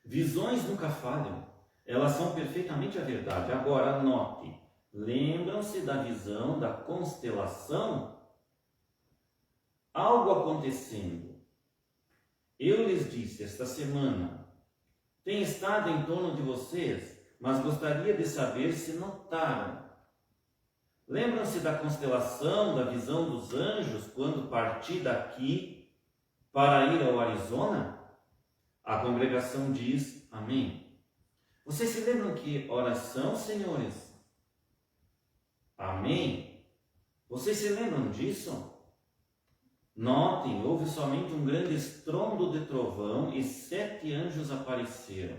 Visões nunca falham. Elas são perfeitamente a verdade. Agora note, lembram-se da visão da constelação? Algo acontecendo. Eu lhes disse esta semana, tem estado em torno de vocês, mas gostaria de saber se notaram. Lembram-se da constelação, da visão dos anjos, quando parti daqui para ir ao Arizona? A congregação diz amém. Vocês se lembram que horas são, senhores? Amém? Vocês se lembram disso? Notem, houve somente um grande estrondo de trovão e 7 anjos apareceram.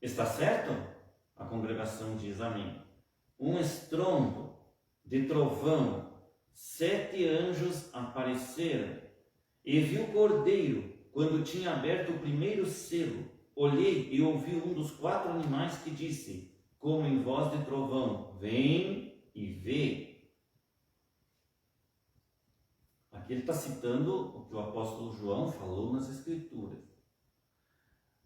Está certo? A congregação diz amém. Um estrondo de trovão, 7 anjos apareceram. E vi o cordeiro quando tinha aberto o primeiro selo. Olhei e ouvi um dos 4 animais que disse, como em voz de trovão, vem e vê. Aqui ele está citando o que o apóstolo João falou nas Escrituras.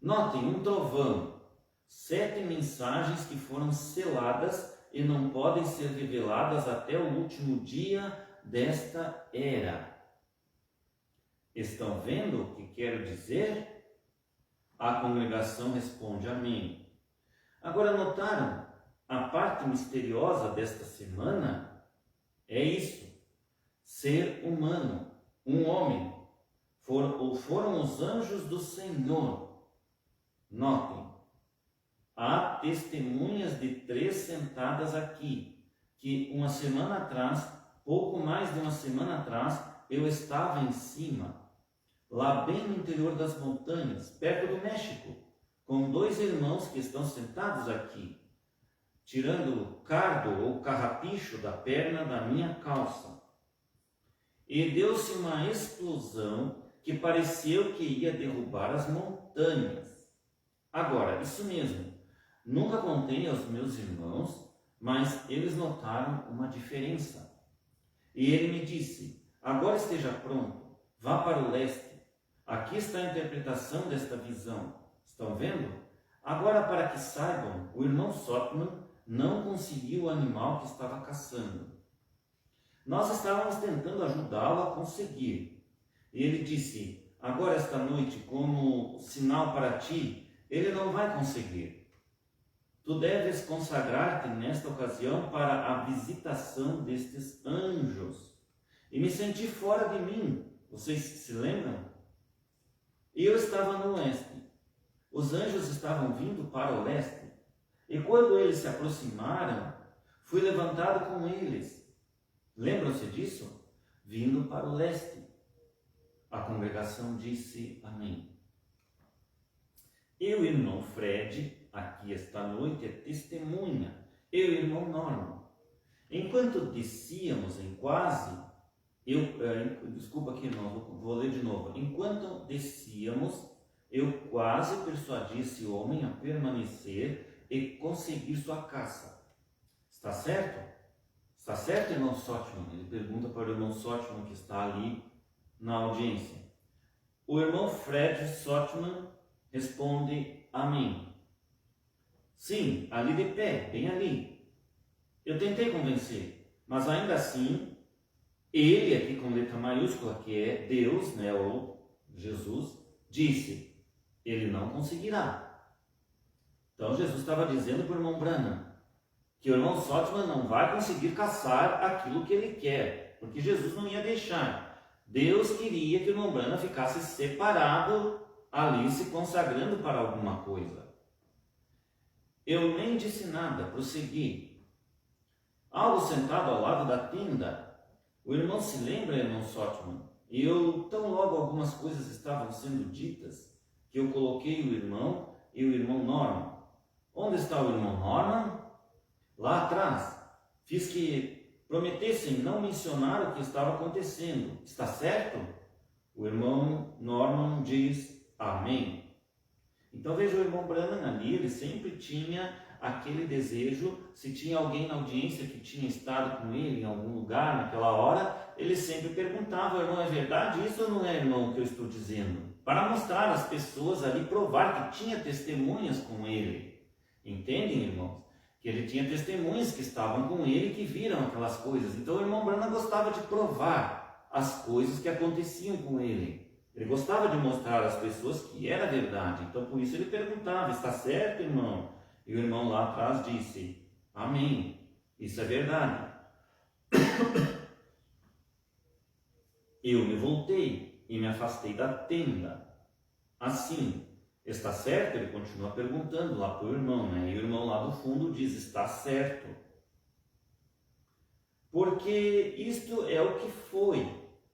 Notem, um trovão, 7 mensagens que foram seladas e não podem ser reveladas até o último dia desta era. Estão vendo o que quero dizer? A congregação responde amém. Agora notaram? A parte misteriosa desta semana é isso. Ser humano, um homem, foram os anjos do Senhor. Notem, há testemunhas de 3 sentadas aqui, que uma semana atrás, pouco mais de uma semana atrás, eu estava em cima, lá bem no interior das montanhas, perto do México, com 2 irmãos que estão sentados aqui, tirando o cardo ou carrapicho da perna da minha calça. E deu-se uma explosão que pareceu que ia derrubar as montanhas. Agora, isso mesmo, nunca contei aos meus irmãos, mas eles notaram uma diferença. E ele me disse, agora esteja pronto, vá para o leste. Aqui está a interpretação desta visão. Estão vendo? Agora, para que saibam, o irmão Sotman não conseguiu o animal que estava caçando. Nós estávamos tentando ajudá-lo a conseguir. E ele disse, agora esta noite, como sinal para ti, ele não vai conseguir. Tu deves consagrar-te nesta ocasião para a visitação destes anjos. E me senti fora de mim. Vocês se lembram? Eu estava no leste. Os anjos estavam vindo para o leste. E quando eles se aproximaram, fui levantado com eles. Lembram-se disso? Vindo para o leste. A congregação disse amém. E o irmão Fred, aqui esta noite, é testemunha. E o irmão Norman. Enquanto descíamos em quase... desculpa aqui, irmão, vou ler de novo. Enquanto descíamos, eu quase persuadi esse homem a permanecer e conseguir sua caça. Está certo? Está certo, irmão Sotman? Ele pergunta para o irmão Sotman que está ali na audiência. O irmão Fred Sotman responde amém. Sim, ali de pé, bem ali. Eu tentei convencer, mas ainda assim, ele, aqui com letra maiúscula, que é Deus, né, ou Jesus, disse, ele não conseguirá. Então Jesus estava dizendo para o irmão Branham que o irmão Sotman não vai conseguir caçar aquilo que ele quer, porque Jesus não ia deixar. Deus queria que o irmão Branham ficasse separado ali, se consagrando para alguma coisa. Eu nem disse nada, prossegui. Algo sentado ao lado da tenda, o irmão se lembra, irmão Sotman? Tão logo algumas coisas estavam sendo ditas, que eu coloquei o irmão e o irmão Norman. Onde está o irmão Norman? Lá atrás. Fiz que prometessem não mencionar o que estava acontecendo. Está certo? O irmão Norman diz amém. Então veja o irmão Branham ali, ele sempre tinha aquele desejo, se tinha alguém na audiência que tinha estado com ele em algum lugar naquela hora, ele sempre perguntava, irmão, é verdade isso ou não é, irmão, o que eu estou dizendo? Para mostrar às pessoas ali, provar que tinha testemunhas com ele. Entendem, irmãos? Que ele tinha testemunhas que estavam com ele, que viram aquelas coisas. Então o irmão Branham gostava de provar as coisas que aconteciam com ele. Ele gostava de mostrar às pessoas que era verdade. Então por isso ele perguntava, está certo, irmão? E o irmão lá atrás disse, amém, isso é verdade. Eu me voltei e me afastei da tenda. Assim, está certo? Ele continua perguntando lá para o irmão, né? E o irmão lá do fundo diz, está certo. Porque isto é o que foi,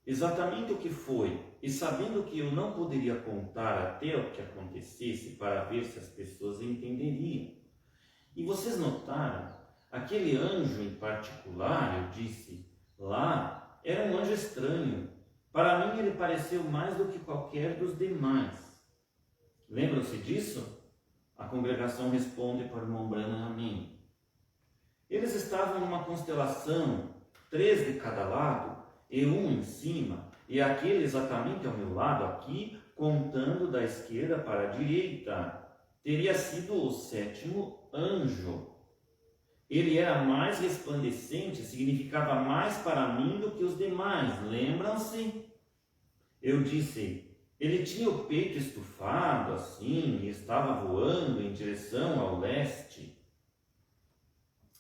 exatamente o que foi. E sabendo que eu não poderia contar até o que acontecesse para ver se as pessoas entenderiam. E vocês notaram, aquele anjo em particular, eu disse, lá, era um anjo estranho. Para mim ele pareceu mais do que qualquer dos demais. Lembram-se disso? A congregação responde para o irmão Branham, amém. Eles estavam numa constelação, 3 de cada lado, e um em cima, e aquele exatamente ao meu lado aqui, contando da esquerda para a direita, teria sido o 7º anjo. Ele era mais resplandecente, significava mais para mim do que os demais, lembram-se? Eu disse, ele tinha o peito estufado assim, e estava voando em direção ao leste.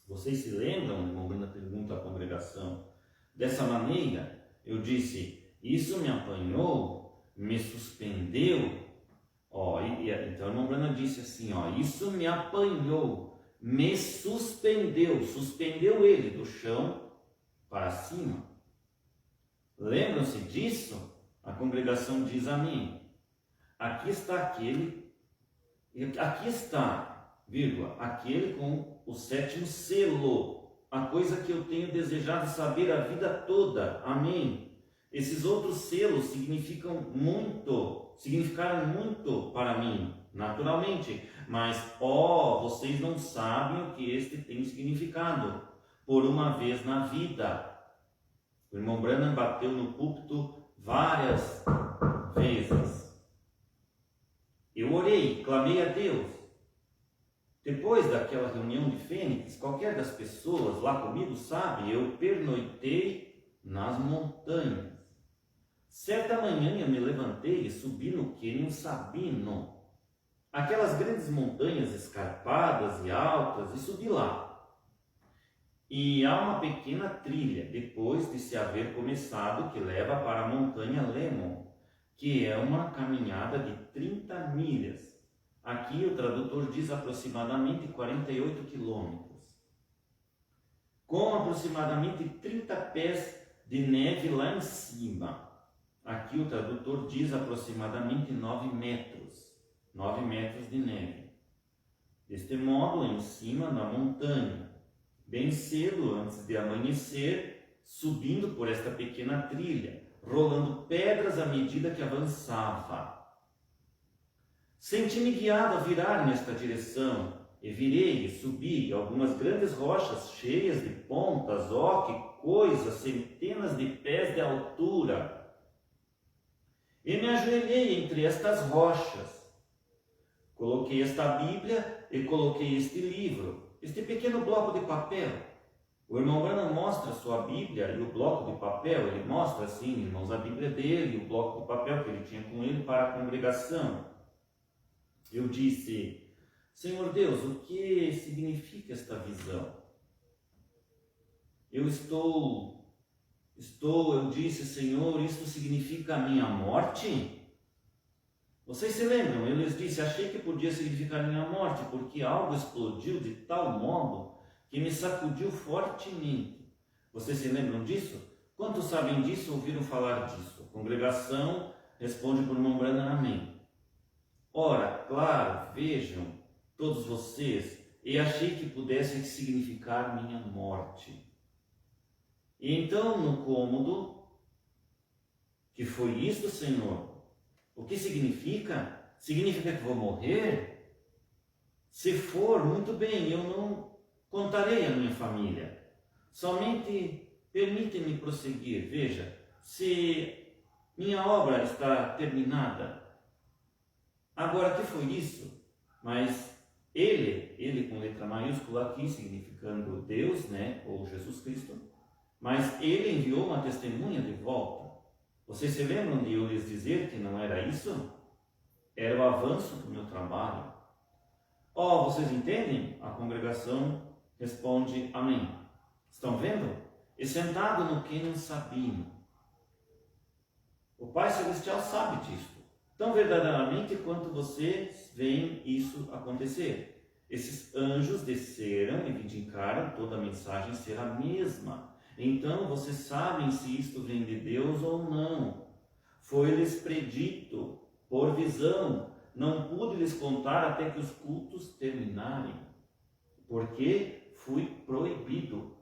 Vocês se lembram? O irmão Branham pergunta à congregação. Dessa maneira, eu disse, isso me apanhou, me suspendeu. Então o irmão Branham disse assim, isso me apanhou, me suspendeu, suspendeu ele do chão para cima. Lembram-se disso? A congregação diz amém. Aqui está aquele com o 7º selo, a coisa que eu tenho desejado saber a vida toda, amém. Esses outros selos significaram muito para mim, naturalmente, mas vocês não sabem o que este tem significado, por uma vez na vida. O irmão Branham bateu no púlpito várias vezes. Eu orei, clamei a Deus. Depois daquela reunião de Fênix, qualquer das pessoas lá comigo sabe, eu pernoitei nas montanhas. Certa manhã eu me levantei e subi no Cânion Sabino, aquelas grandes montanhas escarpadas e altas, e subi lá. E há uma pequena trilha, depois de se haver começado, que leva para a montanha Lemon, que é uma caminhada de 30 milhas. Aqui o tradutor diz aproximadamente 48 quilômetros. Com aproximadamente 30 pés de neve lá em cima. Aqui o tradutor diz aproximadamente 9 metros de neve. Deste modo, em cima da montanha, bem cedo, antes de amanhecer, subindo por esta pequena trilha, rolando pedras à medida que avançava. Senti-me guiado a virar nesta direção, e virei, e subi, e algumas grandes rochas cheias de pontas, ó, que coisa, centenas de pés de altura. E me ajoelhei entre estas rochas. Coloquei esta Bíblia e coloquei este livro, este pequeno bloco de papel. O irmão Branham mostra sua Bíblia e o bloco de papel. Ele mostra, assim, irmãos, a Bíblia dele e o bloco de papel que ele tinha com ele para a congregação. Eu disse: Senhor Deus, o que significa esta visão? Eu disse, Senhor, isto significa a minha morte? Vocês se lembram? Eu lhes disse, achei que podia significar a minha morte, porque algo explodiu de tal modo que me sacudiu fortemente. Vocês se lembram disso? Quantos sabem disso ou ouviram falar disso? A congregação responde por irmão Branham, amém. Ora, claro, vejam, todos vocês, e achei que pudesse significar minha morte. E então, no cômodo, que foi isto, Senhor? O que significa? Significa que vou morrer? Se for, muito bem, eu não contarei à minha família. Somente permite-me prosseguir. Veja, se minha obra está terminada. Agora, que foi isso? Mas ele com letra maiúscula aqui, significando Deus, né, ou Jesus Cristo, mas ele enviou uma testemunha de volta. Vocês se lembram de eu lhes dizer que não era isso? Era o avanço do meu trabalho. Vocês entendem? A congregação responde, amém. Estão vendo? E sentado no cânon sabino. O Pai Celestial sabe disso. Tão verdadeiramente quanto vocês veem isso acontecer. Esses anjos desceram e vindicaram toda a mensagem ser a mesma. Então vocês sabem se isto vem de Deus ou não. Foi-lhes predito por visão. Não pude lhes contar até que os cultos terminarem, porque fui proibido.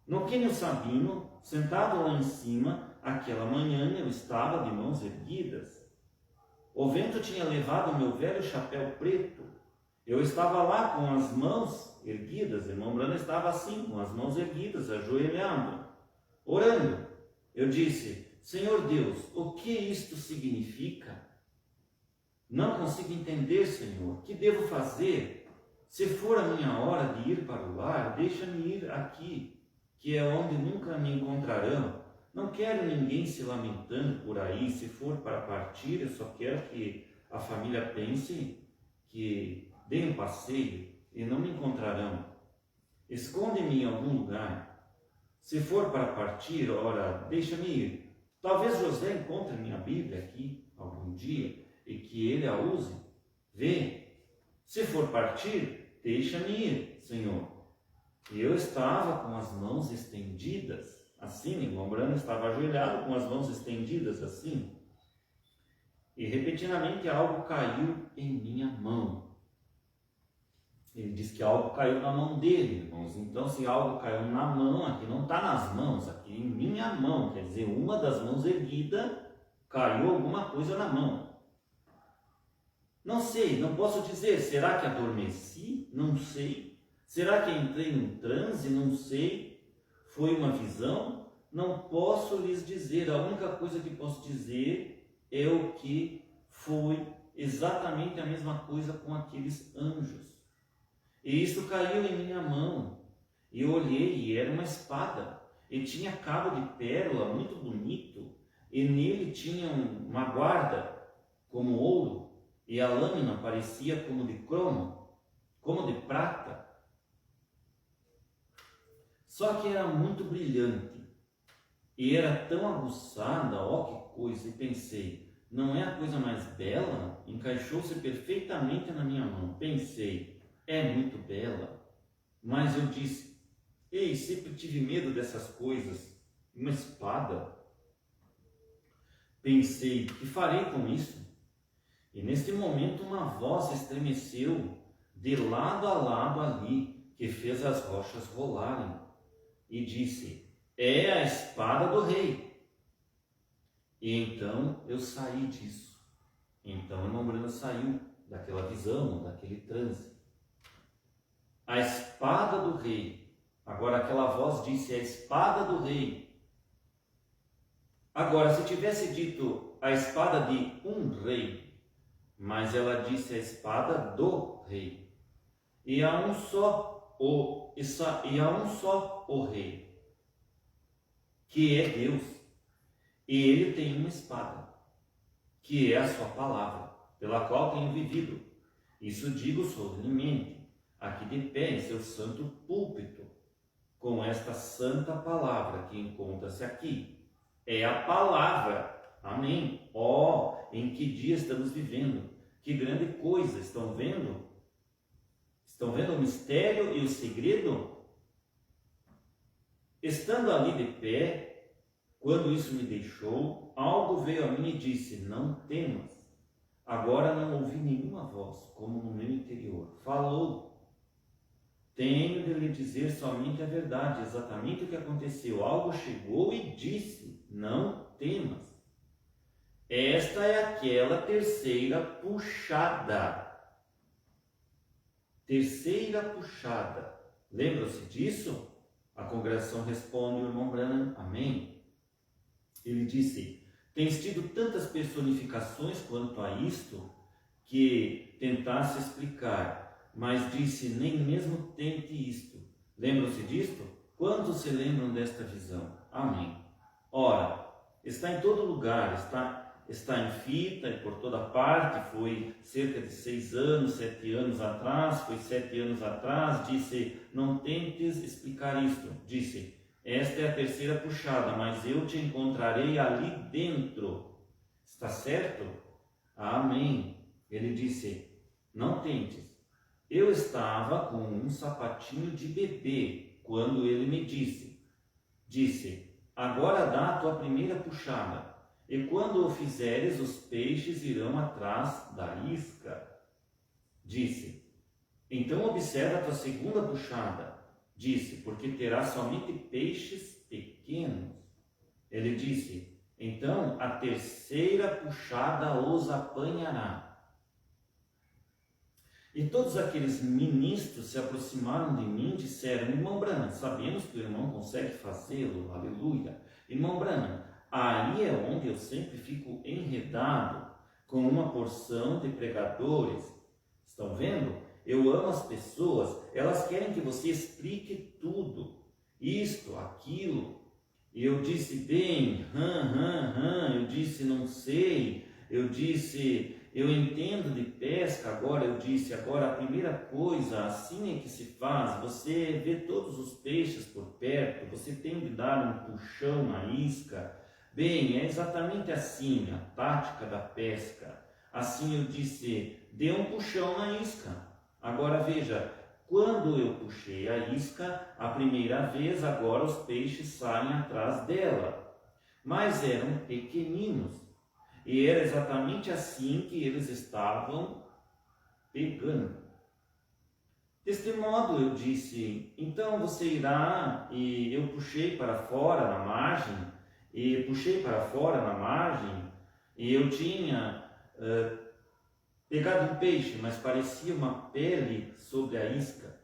No cânon sabino, sentado lá em cima, aquela manhã eu estava de mãos erguidas. O vento tinha levado o meu velho chapéu preto. Eu estava lá com as mãos erguidas, irmão Branham estava assim, com as mãos erguidas, ajoelhado, orando. Eu disse, Senhor Deus, o que isto significa? Não consigo entender, Senhor. O que devo fazer? Se for a minha hora de ir para o lar, deixa-me ir aqui, que é onde nunca me encontrarão. Não quero ninguém se lamentando por aí. Se for para partir, eu só quero que a família pense que dei um passeio e não me encontrarão. Esconde-me em algum lugar. Se for para partir, ora, deixa-me ir. Talvez José encontre minha Bíblia aqui algum dia e que ele a use. Vê. Se for partir, deixa-me ir, Senhor. E eu estava com as mãos estendidas, assim, irmão Branham estava ajoelhado com as mãos estendidas assim. E repetidamente algo caiu em minha mão. Ele diz que algo caiu na mão dele, irmãos. Então, se algo caiu na mão, aqui não está nas mãos, aqui em minha mão, quer dizer, uma das mãos erguida, caiu alguma coisa na mão. Não sei, não posso dizer. Será que adormeci? Não sei. Será que entrei num transe? Não sei. Foi uma visão? Não posso lhes dizer. A única coisa que posso dizer é o que foi exatamente a mesma coisa com aqueles anjos. E isso caiu em minha mão. E eu olhei e era uma espada. E tinha cabo de pérola muito bonito. E nele tinha uma guarda como ouro. E a lâmina parecia como de cromo, como de prata. Só que era muito brilhante. E era tão aguçada, ó que coisa. E pensei, não é a coisa mais bela? Encaixou-se perfeitamente na minha mão. Pensei, é muito bela. Mas eu disse, ei, sempre tive medo dessas coisas. Uma espada. Pensei, que farei com isso? E neste momento uma voz estremeceu de lado a lado ali, que fez as rochas rolarem, e disse, é a espada do rei. E então eu saí disso. Então o irmão Branham saiu daquela visão, daquele transe. a espada do rei. Agora aquela voz disse: a espada do rei. Agora, se tivesse dito a espada de um rei, mas ela disse a espada do rei. E há um só o rei, que é Deus. E ele tem uma espada, que é a sua palavra, pela qual tenho vivido. Isso digo solenemente, aqui de pé em seu santo púlpito, com esta santa palavra que encontra-se aqui. É a palavra. Amém. Em que dia estamos vivendo? Que grande coisa. Estão vendo? Estão vendo o mistério e o segredo? Estando ali de pé, quando isso me deixou, algo veio a mim e disse: não temas. Agora não ouvi nenhuma voz, como no meu interior. Falou. Tenho de lhe dizer somente a verdade, exatamente o que aconteceu. Algo chegou e disse: não temas. Esta é aquela terceira puxada. Terceira puxada. Lembram-se disso? A congregação responde, o irmão Branham, amém. Ele disse: tens tido tantas personificações quanto a isto, que tentasse explicar, mas disse: nem mesmo tente isto. Lembram-se disto? Quantos se lembram desta visão? Amém. Ora, está em todo lugar, está em fita e por toda parte. Foi cerca de 6 anos, 7 anos atrás, foi 7 anos atrás. Disse: não tentes explicar isto. Disse: esta é a terceira puxada, mas eu te encontrarei ali dentro. Está certo? Amém. Ele disse: não tentes. Eu estava com um sapatinho de bebê quando ele me disse: agora dá a tua primeira puxada, e quando o fizeres, os peixes irão atrás da isca. Disse: então observa a tua segunda puxada. Disse: porque terás somente peixes pequenos. Ele disse: então a terceira puxada os apanhará. E todos aqueles ministros se aproximaram de mim e disseram: irmão Branham, sabemos que o irmão consegue fazê-lo, aleluia. Irmão Branham, aí é onde eu sempre fico enredado com uma porção de pregadores. Estão vendo? Eu amo as pessoas, elas querem que você explique tudo, isto, aquilo. E eu disse: bem, eu disse: não sei, eu disse: eu entendo de pesca. Agora eu disse: agora a primeira coisa, assim é que se faz. Você vê todos os peixes por perto, você tem de dar um puxão na isca. Bem, é exatamente assim a tática da pesca. Assim eu disse: dê um puxão na isca. Agora veja, quando eu puxei a isca a primeira vez, agora os peixes saem atrás dela. Mas eram pequeninos. E era exatamente assim que eles estavam pegando. Deste modo eu disse: então você irá, e eu puxei para fora na margem, e eu tinha pegado um peixe, mas parecia uma pele sobre a isca.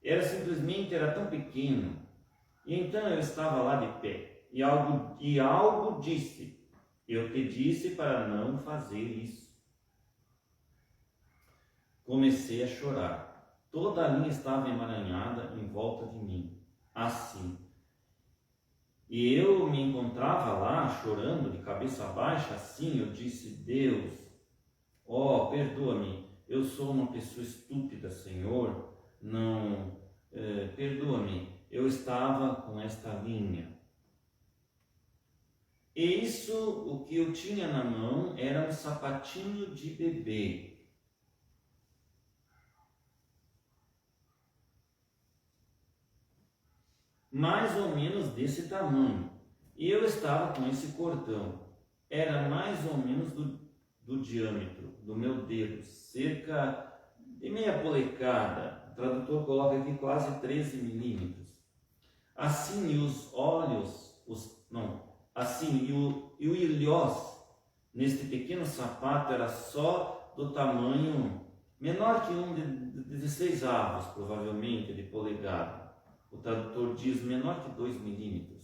Era tão pequeno. E então eu estava lá de pé, e algo disse: eu te disse para não fazer isso. Comecei a chorar. Toda a linha estava emaranhada em volta de mim, assim. E eu me encontrava lá chorando de cabeça baixa, assim. Eu disse: Deus, perdoa-me, eu sou uma pessoa estúpida, Senhor. Não, perdoa-me, eu estava com esta linha. E isso, o que eu tinha na mão era um sapatinho de bebê. Mais ou menos desse tamanho. E eu estava com esse cordão. Era mais ou menos do diâmetro do meu dedo, cerca de meia polecada. O tradutor coloca aqui quase 13 milímetros. Assim, e os olhos, e o ilhós neste pequeno sapato era só do tamanho menor que um de 16 avos, provavelmente, de polegada. O tradutor diz menor que 2 milímetros,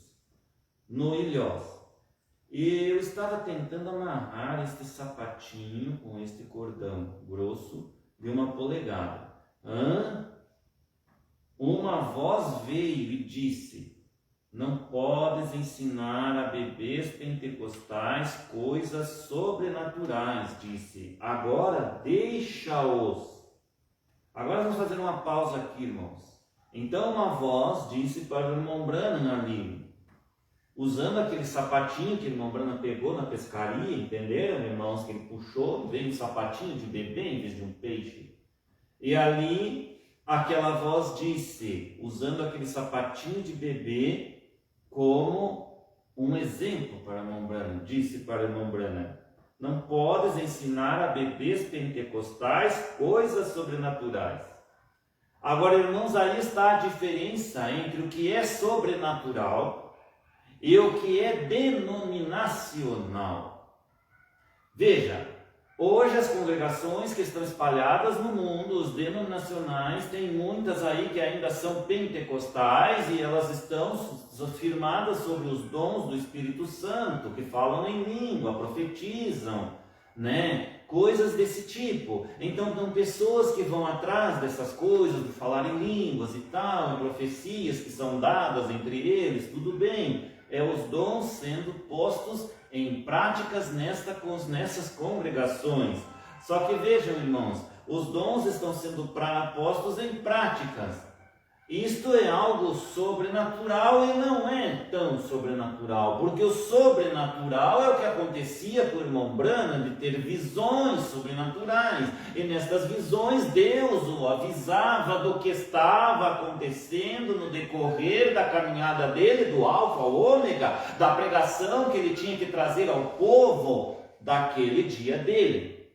no ilhós. E eu estava tentando amarrar este sapatinho com este cordão grosso de 1 polegada. Uma voz veio e disse: não podes ensinar a bebês pentecostais coisas sobrenaturais, disse. Agora deixa-os. Agora vamos fazer uma pausa aqui, irmãos. Então uma voz disse para o irmão Branham ali, usando aquele sapatinho que o irmão Branham pegou na pescaria, entenderam, irmãos, que ele puxou, veio um sapatinho de bebê em vez de um peixe. E ali aquela voz disse, usando aquele sapatinho de bebê como um exemplo para o irmão Branham, disse para o irmão Branham: não podes ensinar a bebês pentecostais coisas sobrenaturais. Agora, irmãos, aí está a diferença entre o que é sobrenatural e o que é denominacional. Veja, hoje as congregações que estão espalhadas no mundo, os denominacionais, tem muitas aí que ainda são pentecostais e elas estão firmadas sobre os dons do Espírito Santo, que falam em língua, profetizam, coisas desse tipo. Então, são pessoas que vão atrás dessas coisas, de falar em línguas e tal, em profecias que são dadas entre eles, tudo bem. É os dons sendo postos em práticas nessas congregações. Só que vejam, irmãos, os dons estão sendo postos em práticas. Isto é algo sobrenatural e não é tão sobrenatural, porque o sobrenatural é o que acontecia com o irmão Branham, de ter visões sobrenaturais, e nestas visões Deus o avisava do que estava acontecendo no decorrer da caminhada dele, do alfa ao ômega, da pregação que ele tinha que trazer ao povo daquele dia dele,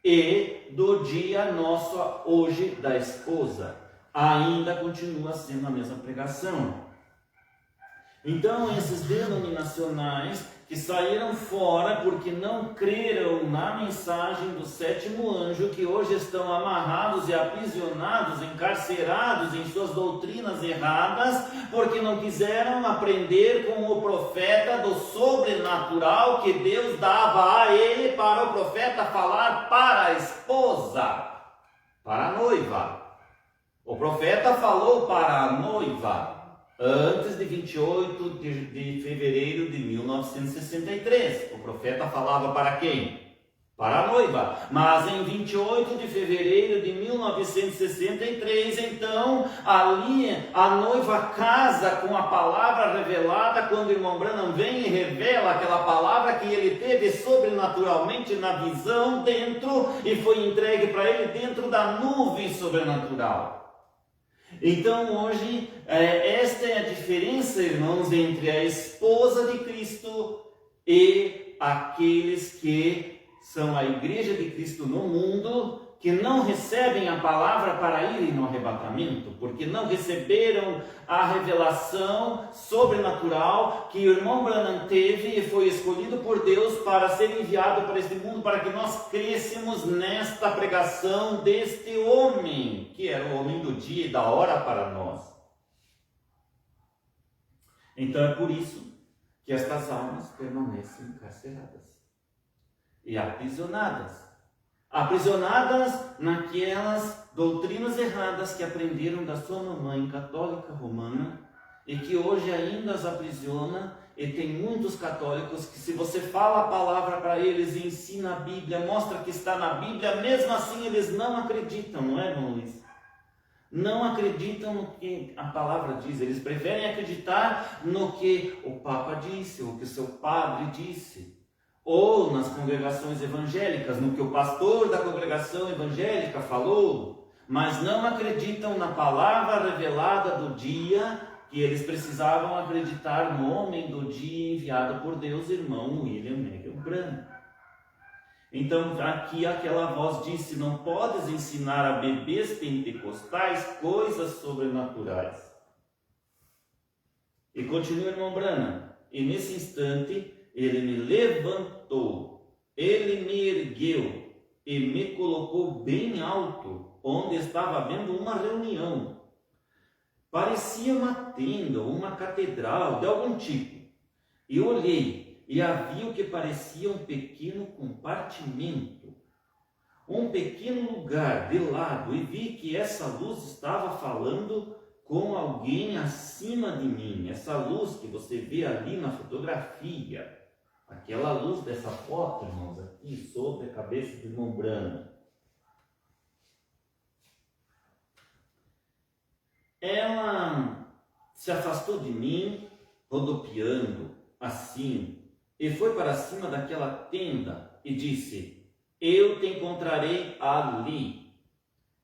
e do dia nosso hoje da esposa. Ainda continua sendo a mesma pregação. Então, esses denominacionais que saíram fora porque não creram na mensagem do 7º anjo, que hoje estão amarrados e aprisionados, encarcerados em suas doutrinas erradas, porque não quiseram aprender com o profeta do sobrenatural que Deus dava a ele para o profeta falar para a esposa, para a noiva. O profeta falou para a noiva antes de 28 de fevereiro de 1963. O profeta falava para quem? Para a noiva. Mas em 28 de fevereiro de 1963, então, ali a noiva casa com a palavra revelada, quando o irmão Branham vem e revela aquela palavra que ele teve sobrenaturalmente na visão dentro e foi entregue para ele dentro da nuvem sobrenatural. Então hoje, esta é a diferença, irmãos, entre a esposa de Cristo e aqueles que são a igreja de Cristo no mundo, que não recebem a palavra para irem no arrebatamento, porque não receberam a revelação sobrenatural que o irmão Branham teve e foi escolhido por Deus para ser enviado para este mundo, para que nós crescemos nesta pregação deste homem, que era o homem do dia e da hora para nós. Então é por isso que estas almas permanecem encarceradas e aprisionadas naquelas doutrinas erradas que aprenderam da sua mamãe católica romana e que hoje ainda as aprisiona. E tem muitos católicos que, se você fala a palavra para eles e ensina a Bíblia, mostra que está na Bíblia, mesmo assim eles não acreditam, não é, irmão Luiz? Não acreditam no que a palavra diz, eles preferem acreditar no que o Papa disse, ou que o seu padre disse, ou nas congregações evangélicas, no que o pastor da congregação evangélica falou, mas não acreditam na palavra revelada do dia, que eles precisavam acreditar no homem do dia enviado por Deus, irmão William Marion Branham. Então aqui aquela voz disse: não podes ensinar a bebês pentecostais coisas sobrenaturais. E continua o irmão Branham: e nesse instante ele me levantou, ele me ergueu e me colocou bem alto, onde estava havendo uma reunião. Parecia uma tenda ou uma catedral de algum tipo. E olhei, e havia o que parecia um pequeno compartimento, um pequeno lugar de lado, e vi que essa luz estava falando com alguém acima de mim. Essa luz que você vê ali na fotografia, aquela luz dessa foto, irmãos, aqui sobre a cabeça do irmão Branham. Ela se afastou de mim, rodopiando assim, e foi para cima daquela tenda e disse: eu te encontrarei ali.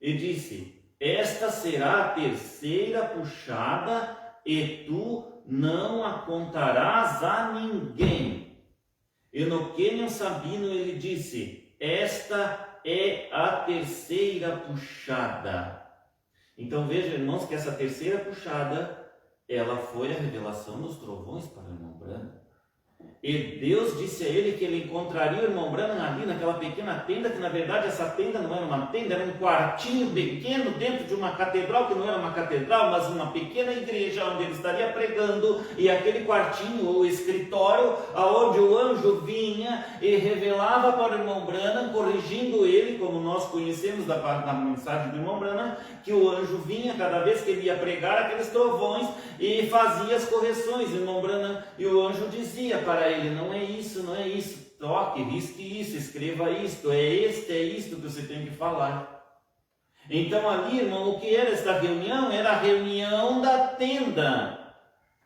E disse: esta será a terceira puxada, e tu não a contarás a ninguém. E no Kenyon Sabino ele disse: esta é a terceira puxada. Então veja, irmãos, que essa terceira puxada, ela foi a revelação dos trovões para o irmão Branham. E Deus disse a ele que ele encontraria o irmão Branham ali naquela pequena tenda, que na verdade essa tenda não era uma tenda, era um quartinho pequeno dentro de uma catedral, que não era uma catedral, mas uma pequena igreja onde ele estaria pregando, e aquele quartinho ou escritório, aonde o anjo vinha e revelava para o irmão Branham, corrigindo ele, como nós conhecemos da mensagem do irmão Branham, que o anjo vinha cada vez que ele ia pregar aqueles trovões e fazia as correções. O irmão Branham, e o anjo dizia para ele: não é isso, não é isso, toque, risque isso, escreva isto, é isto que você tem que falar. Então ali, irmão, o que era esta reunião? Era a reunião da tenda,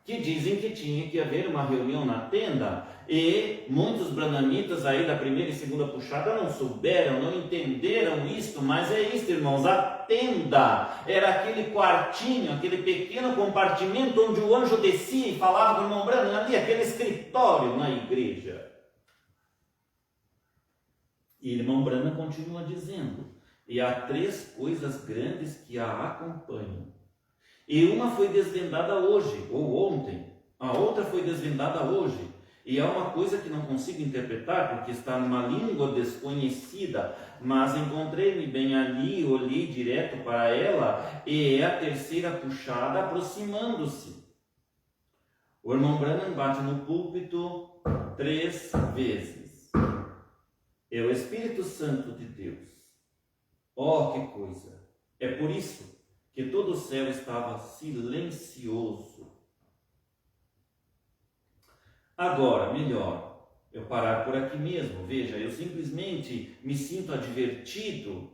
que dizem que tinha que haver uma reunião na tenda, e muitos branhamitas aí da primeira e segunda puxada não souberam, não entenderam isto, mas é isto, irmãos, a tenda era aquele quartinho, aquele pequeno compartimento onde o anjo descia e falava com o irmão Branham ali, aquele escritório na igreja. E o irmão Branham continua dizendo: e há 3 coisas grandes que a acompanham. E uma foi desvendada hoje, ou ontem, a outra foi desvendada hoje. E é uma coisa que não consigo interpretar, porque está numa língua desconhecida, mas encontrei-me bem ali, olhei direto para ela, e é a terceira puxada aproximando-se. O irmão Branham bate no púlpito 3 vezes. É o Espírito Santo de Deus. Oh, que coisa! É por isso que todo o céu estava silencioso. Agora, melhor eu parar por aqui mesmo. Veja, eu simplesmente me sinto advertido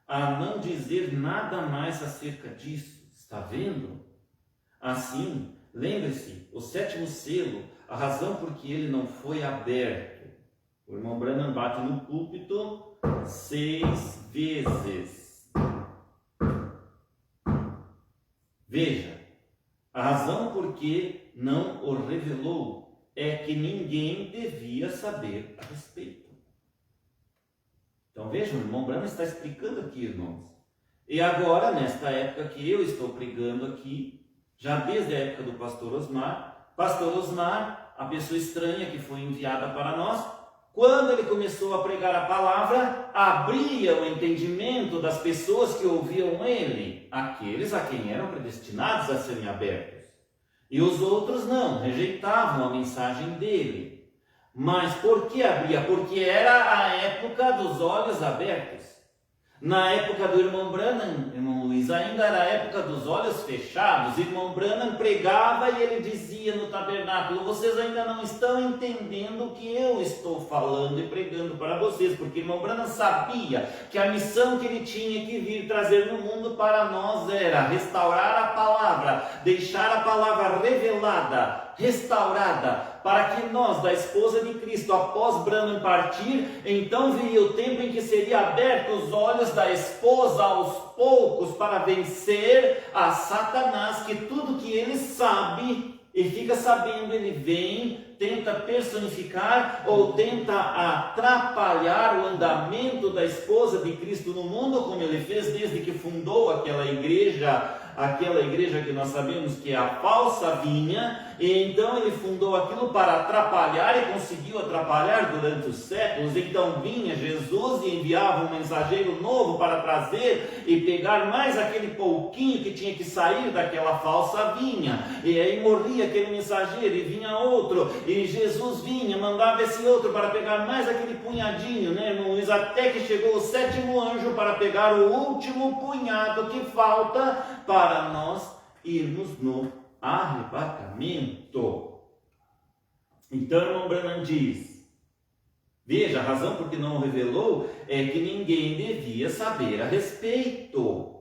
a não dizer nada mais acerca disso. Está vendo? Assim, lembre-se, o 7º selo, a razão por que ele não foi aberto. O irmão Branham bate no púlpito 6 vezes. Veja, a razão por que não o revelou é que ninguém devia saber a respeito. Então vejam, o irmão Branham está explicando aqui, irmãos. E agora, nesta época que eu estou pregando aqui, já desde a época do pastor Osmar, a pessoa estranha que foi enviada para nós, quando ele começou a pregar a palavra, abria o entendimento das pessoas que ouviam ele, aqueles a quem eram predestinados a serem abertos. E os outros não, rejeitavam a mensagem dele. Mas por que abria? Porque era a época dos olhos abertos. Na época do irmão Branham, irmão Luiz, ainda era a época dos olhos fechados. O irmão Branham pregava e ele dizia no tabernáculo: vocês ainda não estão entendendo o que eu estou falando e pregando para vocês, porque o irmão Branham sabia que a missão que ele tinha que vir trazer no mundo para nós era restaurar a palavra, deixar a palavra revelada, restaurada, para que nós, da esposa de Cristo, após Branham partir, então viria o tempo em que seria aberto os olhos da esposa aos poucos para vencer a Satanás, que tudo que ele sabe e fica sabendo, ele vem, tenta personificar ou tenta atrapalhar o andamento da esposa de Cristo no mundo, como ele fez desde que fundou aquela igreja aquela igreja que nós sabemos que é a falsa vinha, e então ele fundou aquilo para atrapalhar e conseguiu atrapalhar durante os séculos. Então vinha Jesus e enviava um mensageiro novo para trazer e pegar mais aquele pouquinho que tinha que sair daquela falsa vinha, e aí morria aquele mensageiro e vinha outro, e Jesus vinha, mandava esse outro para pegar mais aquele punhadinho, né, irmãos, até que chegou o sétimo anjo para pegar o último punhado que falta para nós irmos no arrebatamento. Então, irmão Branham diz, veja, a razão por que não o revelou é que ninguém devia saber a respeito.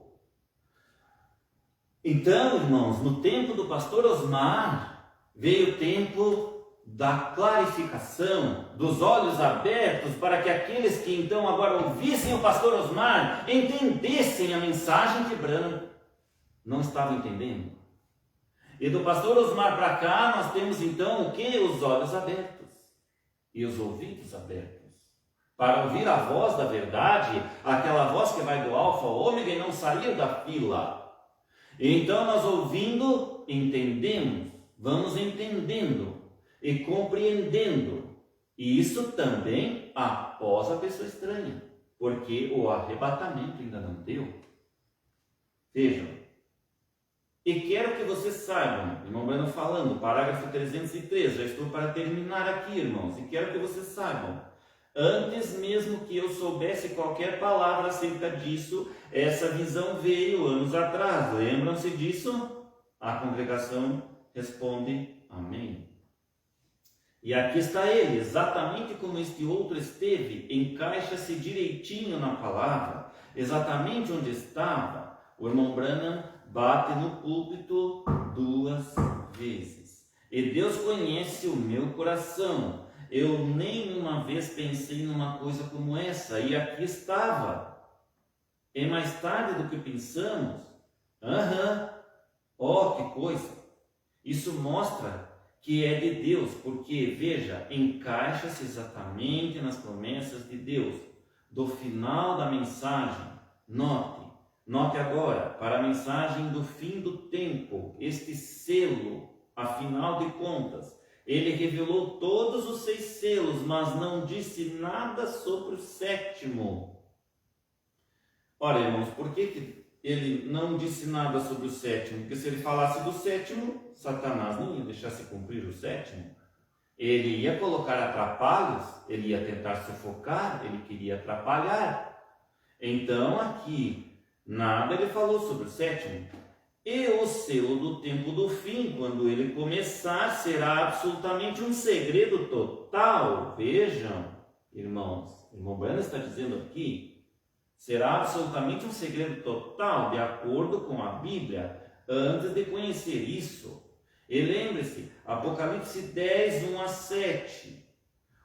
Então, irmãos, no tempo do pastor Osmar, veio o tempo da clarificação, dos olhos abertos, para que aqueles que então agora ouvissem o pastor Osmar, entendessem a mensagem que Branham não estava entendendo. E do pastor Osmar para cá, nós temos então o que? Os olhos abertos e os ouvidos abertos, para ouvir a voz da verdade, aquela voz que vai do alfa ao ômega e não sair da fila. Então nós ouvindo, entendemos, vamos entendendo e compreendendo, e isso também após a pessoa estranha, porque o arrebatamento ainda não deu. Vejam, e quero que vocês saibam, irmão Branham falando, parágrafo 303, já estou para terminar aqui, irmãos, e quero que vocês saibam, antes mesmo que eu soubesse qualquer palavra acerca disso, essa visão veio anos atrás. Lembram-se disso? A congregação responde amém. E aqui está ele, exatamente como este outro esteve, encaixa-se direitinho na palavra, exatamente onde estava. O irmão Branham bate no púlpito 2 vezes. E Deus conhece o meu coração. Eu nem uma vez pensei numa coisa como essa, e aqui estava. É mais tarde do que pensamos. Oh, que coisa! Isso mostra que é de Deus, porque, veja, encaixa-se exatamente nas promessas de Deus. Do final da mensagem, note agora, para a mensagem do fim do tempo, este selo, afinal de contas, ele revelou todos os 6 selos, mas não disse nada sobre o 7º. Ora, irmãos, por que ele não disse nada sobre o 7º? Porque se ele falasse do 7º, Satanás não ia deixar se cumprir o 7º. Ele ia colocar atrapalhos, ele ia tentar sufocar, ele queria atrapalhar. Então, aqui, nada ele falou sobre o 7º. E o selo do tempo do fim, quando ele começar, será absolutamente um segredo total. Vejam, irmãos, o irmão Branham está dizendo aqui, será absolutamente um segredo total, de acordo com a Bíblia, antes de conhecer isso. E lembre-se, Apocalipse 10, 1 a 7.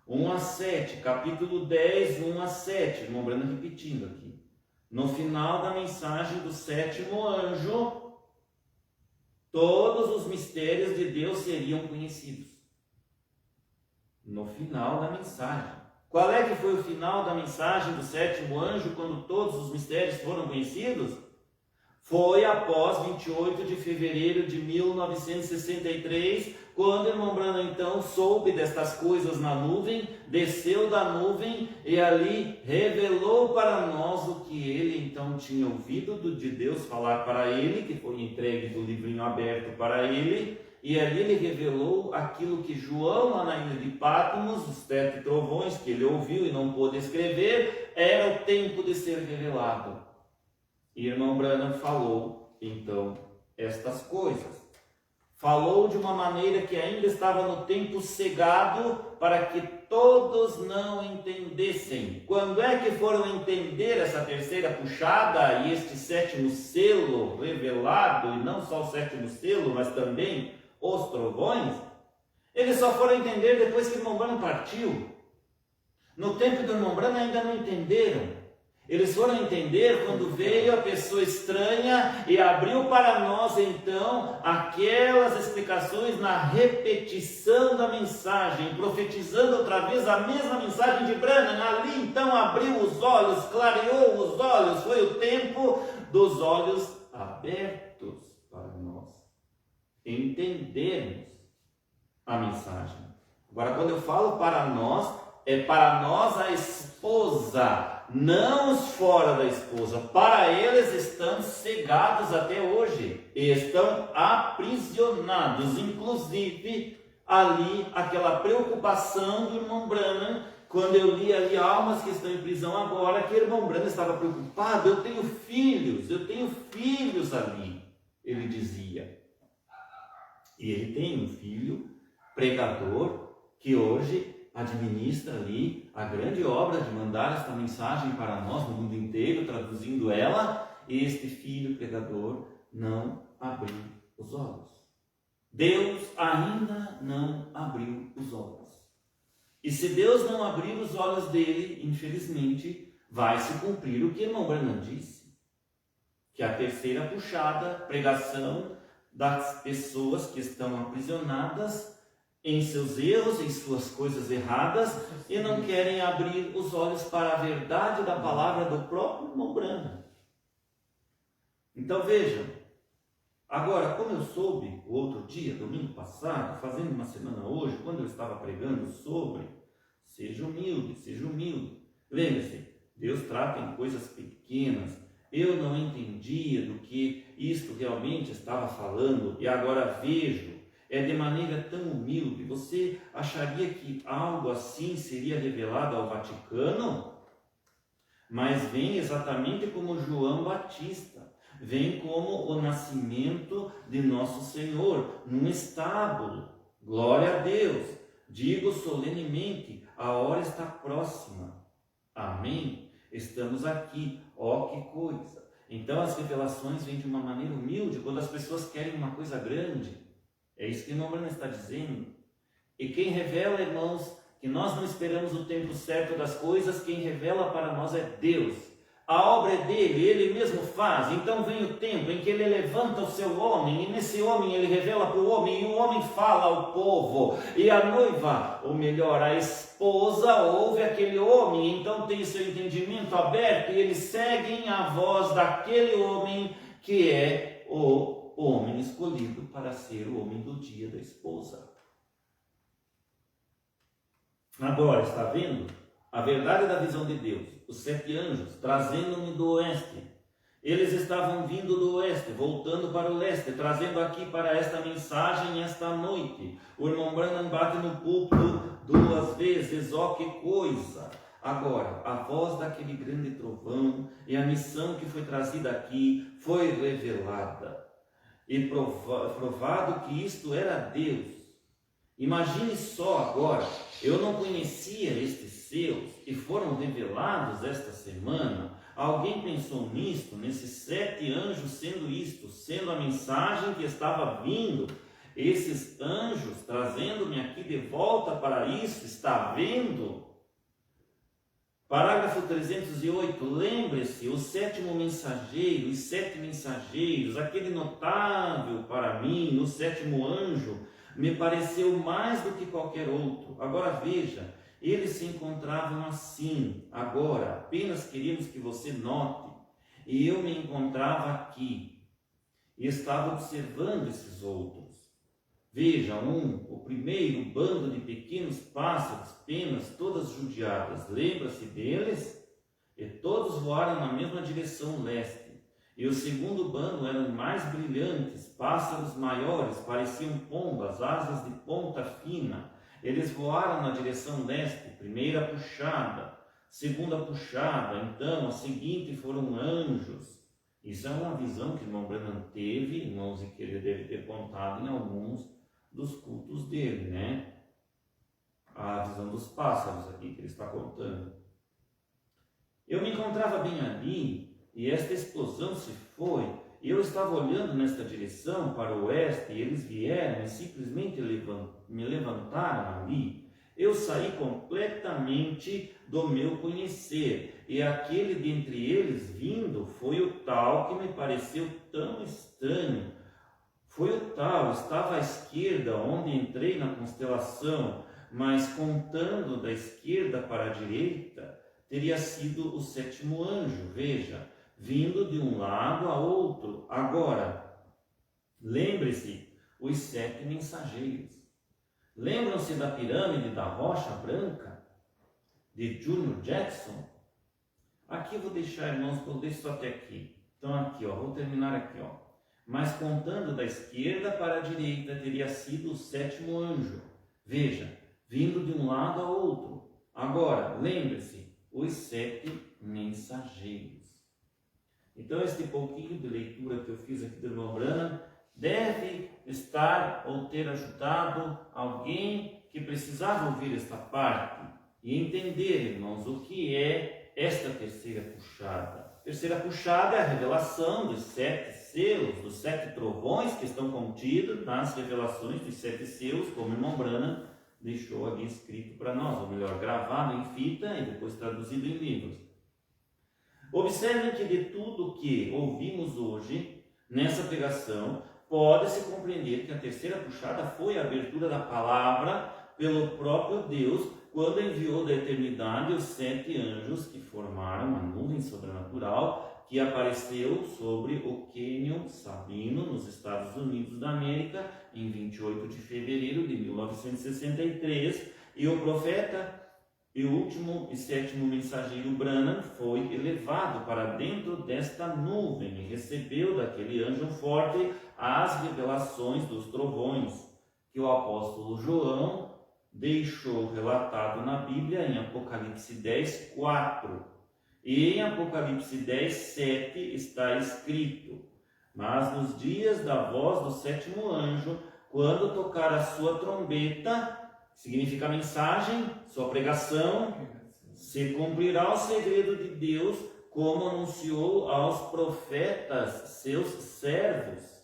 1 a 7, capítulo 10, 1 a 7. Irmão Branham repetindo aqui. No final da mensagem do 7º anjo, todos os mistérios de Deus seriam conhecidos. No final da mensagem. Qual é que foi o final da mensagem do 7º anjo, quando todos os mistérios foram conhecidos? Foi após 28 de fevereiro de 1963, quando o irmão Branham então soube destas coisas na nuvem, desceu da nuvem e ali revelou para nós o que ele então tinha ouvido de Deus falar para ele, que foi entregue do livrinho aberto para ele, e ali ele revelou aquilo que João, lá na ilha de Patmos, os 7 trovões que ele ouviu e não pôde escrever, era o tempo de ser revelado. E irmão Branham falou, então, estas coisas. Falou de uma maneira que ainda estava no tempo cegado, para que todos não entendessem. Quando é que foram entender essa terceira puxada e este 7º selo revelado, e não só o 7º selo, mas também os trovões? Eles só foram entender depois que o irmão Branham partiu. No tempo do irmão Branham ainda não entenderam. Eles foram entender quando veio a pessoa estranha e abriu para nós então aquelas explicações na repetição da mensagem, profetizando outra vez a mesma mensagem de Branham. Ali então abriu os olhos, clareou os olhos, foi o tempo dos olhos abertos. entendermos a mensagem. Agora, quando eu falo para nós, é para nós a esposa, não os fora da esposa. Para eles estão cegados até hoje, estão aprisionados, inclusive ali aquela preocupação do irmão Branham, quando eu li ali almas que estão em prisão agora, que o irmão Branham estava preocupado, eu tenho filhos ali, ele dizia. E ele tem um filho pregador que hoje administra ali a grande obra de mandar esta mensagem para nós no mundo inteiro, traduzindo ela. Este filho pregador não abriu os olhos. Deus ainda não abriu os olhos. E se Deus não abrir os olhos dele, infelizmente, vai se cumprir o que irmão Branham disse, que a terceira puxada, pregação das pessoas que estão aprisionadas em seus erros, em suas coisas erradas, e não querem abrir os olhos para a verdade da palavra do próprio irmão Branham. Então vejam, agora, como eu soube o outro dia, domingo passado, fazendo uma semana hoje, quando eu estava pregando sobre seja humilde. Lembre-se, Deus trata em coisas pequenas. Eu não entendia do que isto realmente estava falando, e agora vejo, é de maneira tão humilde. Você acharia que algo assim seria revelado ao Vaticano? Mas vem exatamente como João Batista, vem como o nascimento de nosso Senhor, num estábulo. Glória a Deus! Digo solenemente, a hora está próxima. Amém? Estamos aqui, ó que coisa! Então as revelações vêm de uma maneira humilde, quando as pessoas querem uma coisa grande. É isso que o irmão Branham está dizendo. E quem revela, irmãos, que nós não esperamos o tempo certo das coisas, quem revela para nós é Deus. A obra é dele, ele mesmo faz. Então vem o tempo em que ele levanta o seu homem, e nesse homem ele revela para o homem, e o homem fala ao povo, e a noiva, ou melhor, a esposa, ouve aquele homem, então tem seu entendimento aberto, e eles seguem a voz daquele homem que é o homem escolhido para ser o homem do dia da esposa. Agora, está vendo? A verdade da visão de Deus. Os 7 anjos trazendo-me do oeste. Eles estavam vindo do oeste, voltando para o leste, trazendo aqui para esta mensagem esta noite. O irmão Branham bate no púlpito 2 vezes, ó que coisa! Agora, a voz daquele grande trovão e a missão que foi trazida aqui foi revelada. E provado que isto era Deus. Imagine só agora, eu não conhecia estes seus e foram revelados esta semana. Alguém pensou nisto, nesses 7 anjos sendo isto, sendo a mensagem que estava vindo, esses anjos trazendo-me aqui de volta para isso, está vendo? Parágrafo 308, lembre-se, o 7º mensageiro, os 7 mensageiros, aquele notável para mim, o 7º anjo, me pareceu mais do que qualquer outro. Agora veja, eles se encontravam assim, agora, apenas queríamos que você note, e eu me encontrava aqui, e estava observando esses outros. Veja, o primeiro bando de pequenos pássaros, penas todas judiadas, lembra-se deles? E todos voaram na mesma direção leste. E o segundo bando eram mais brilhantes, pássaros maiores, pareciam pombas, asas de ponta fina. Eles voaram na direção leste, primeira puxada, segunda puxada, então a seguinte foram anjos. Isso é uma visão que o irmão Branham teve, irmãos, e que ele deve ter contado em alguns dos cultos dele, né? A visão dos pássaros aqui que ele está contando. Eu me encontrava bem ali e esta explosão se foi. Eu estava olhando nesta direção para o oeste e eles vieram e simplesmente me levantaram ali. Eu saí completamente do meu conhecer e aquele dentre eles vindo foi o tal que me pareceu tão estranho. Foi o tal, estava à esquerda, onde entrei na constelação, mas contando da esquerda para a direita, teria sido o 7º anjo, veja, vindo de um lado a outro. Agora, lembre-se, os 7 mensageiros. Lembram-se da pirâmide da Rocha Branca, de Junior Jackson? Aqui eu vou deixar, irmãos, eu deixo só até aqui. Então aqui, ó, vou terminar aqui, ó. Mas contando da esquerda para a direita, teria sido o 7º anjo. Veja, vindo de um lado a outro. Agora, lembre-se, os 7 mensageiros. Então, este pouquinho de leitura que eu fiz aqui do irmão Branham deve estar ou ter ajudado alguém que precisava ouvir esta parte e entender, irmãos, o que é esta terceira puxada. A terceira puxada é a revelação dos 7 selos, dos 7 trovões que estão contidos nas revelações dos 7 selos, como o irmão Branham deixou ali escrito para nós, ou melhor, gravado em fita e depois traduzido em livros. Observem que de tudo que ouvimos hoje, nessa pregação, pode-se compreender que a terceira puxada foi a abertura da palavra pelo próprio Deus, quando enviou da eternidade os 7 anjos que formaram uma nuvem sobrenatural que apareceu sobre o Canyon Sabino, nos Estados Unidos da América, em 28 de fevereiro de 1963, e o profeta e o último e 7º mensageiro Branham foi elevado para dentro desta nuvem e recebeu daquele anjo forte as revelações dos trovões, que o apóstolo João deixou relatado na Bíblia em Apocalipse 10, 4. E em Apocalipse 10, 7 está escrito: mas nos dias da voz do 7º anjo, quando tocar a sua trombeta, significa mensagem, sua pregação, se cumprirá o segredo de Deus, como anunciou aos profetas, seus servos.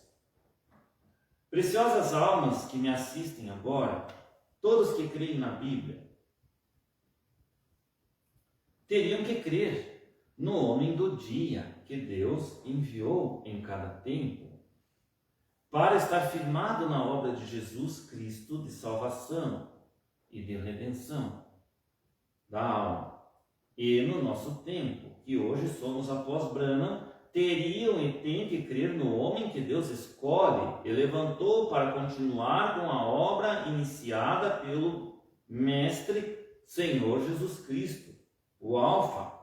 Preciosas almas que me assistem agora, todos que creem na Bíblia, teriam que crer no homem do dia que Deus enviou em cada tempo, para estar firmado na obra de Jesus Cristo de salvação e de redenção da alma. E no nosso tempo, que hoje somos após Branham, teriam e têm que crer no homem que Deus escolhe e levantou para continuar com a obra iniciada pelo Mestre Senhor Jesus Cristo, o Alfa,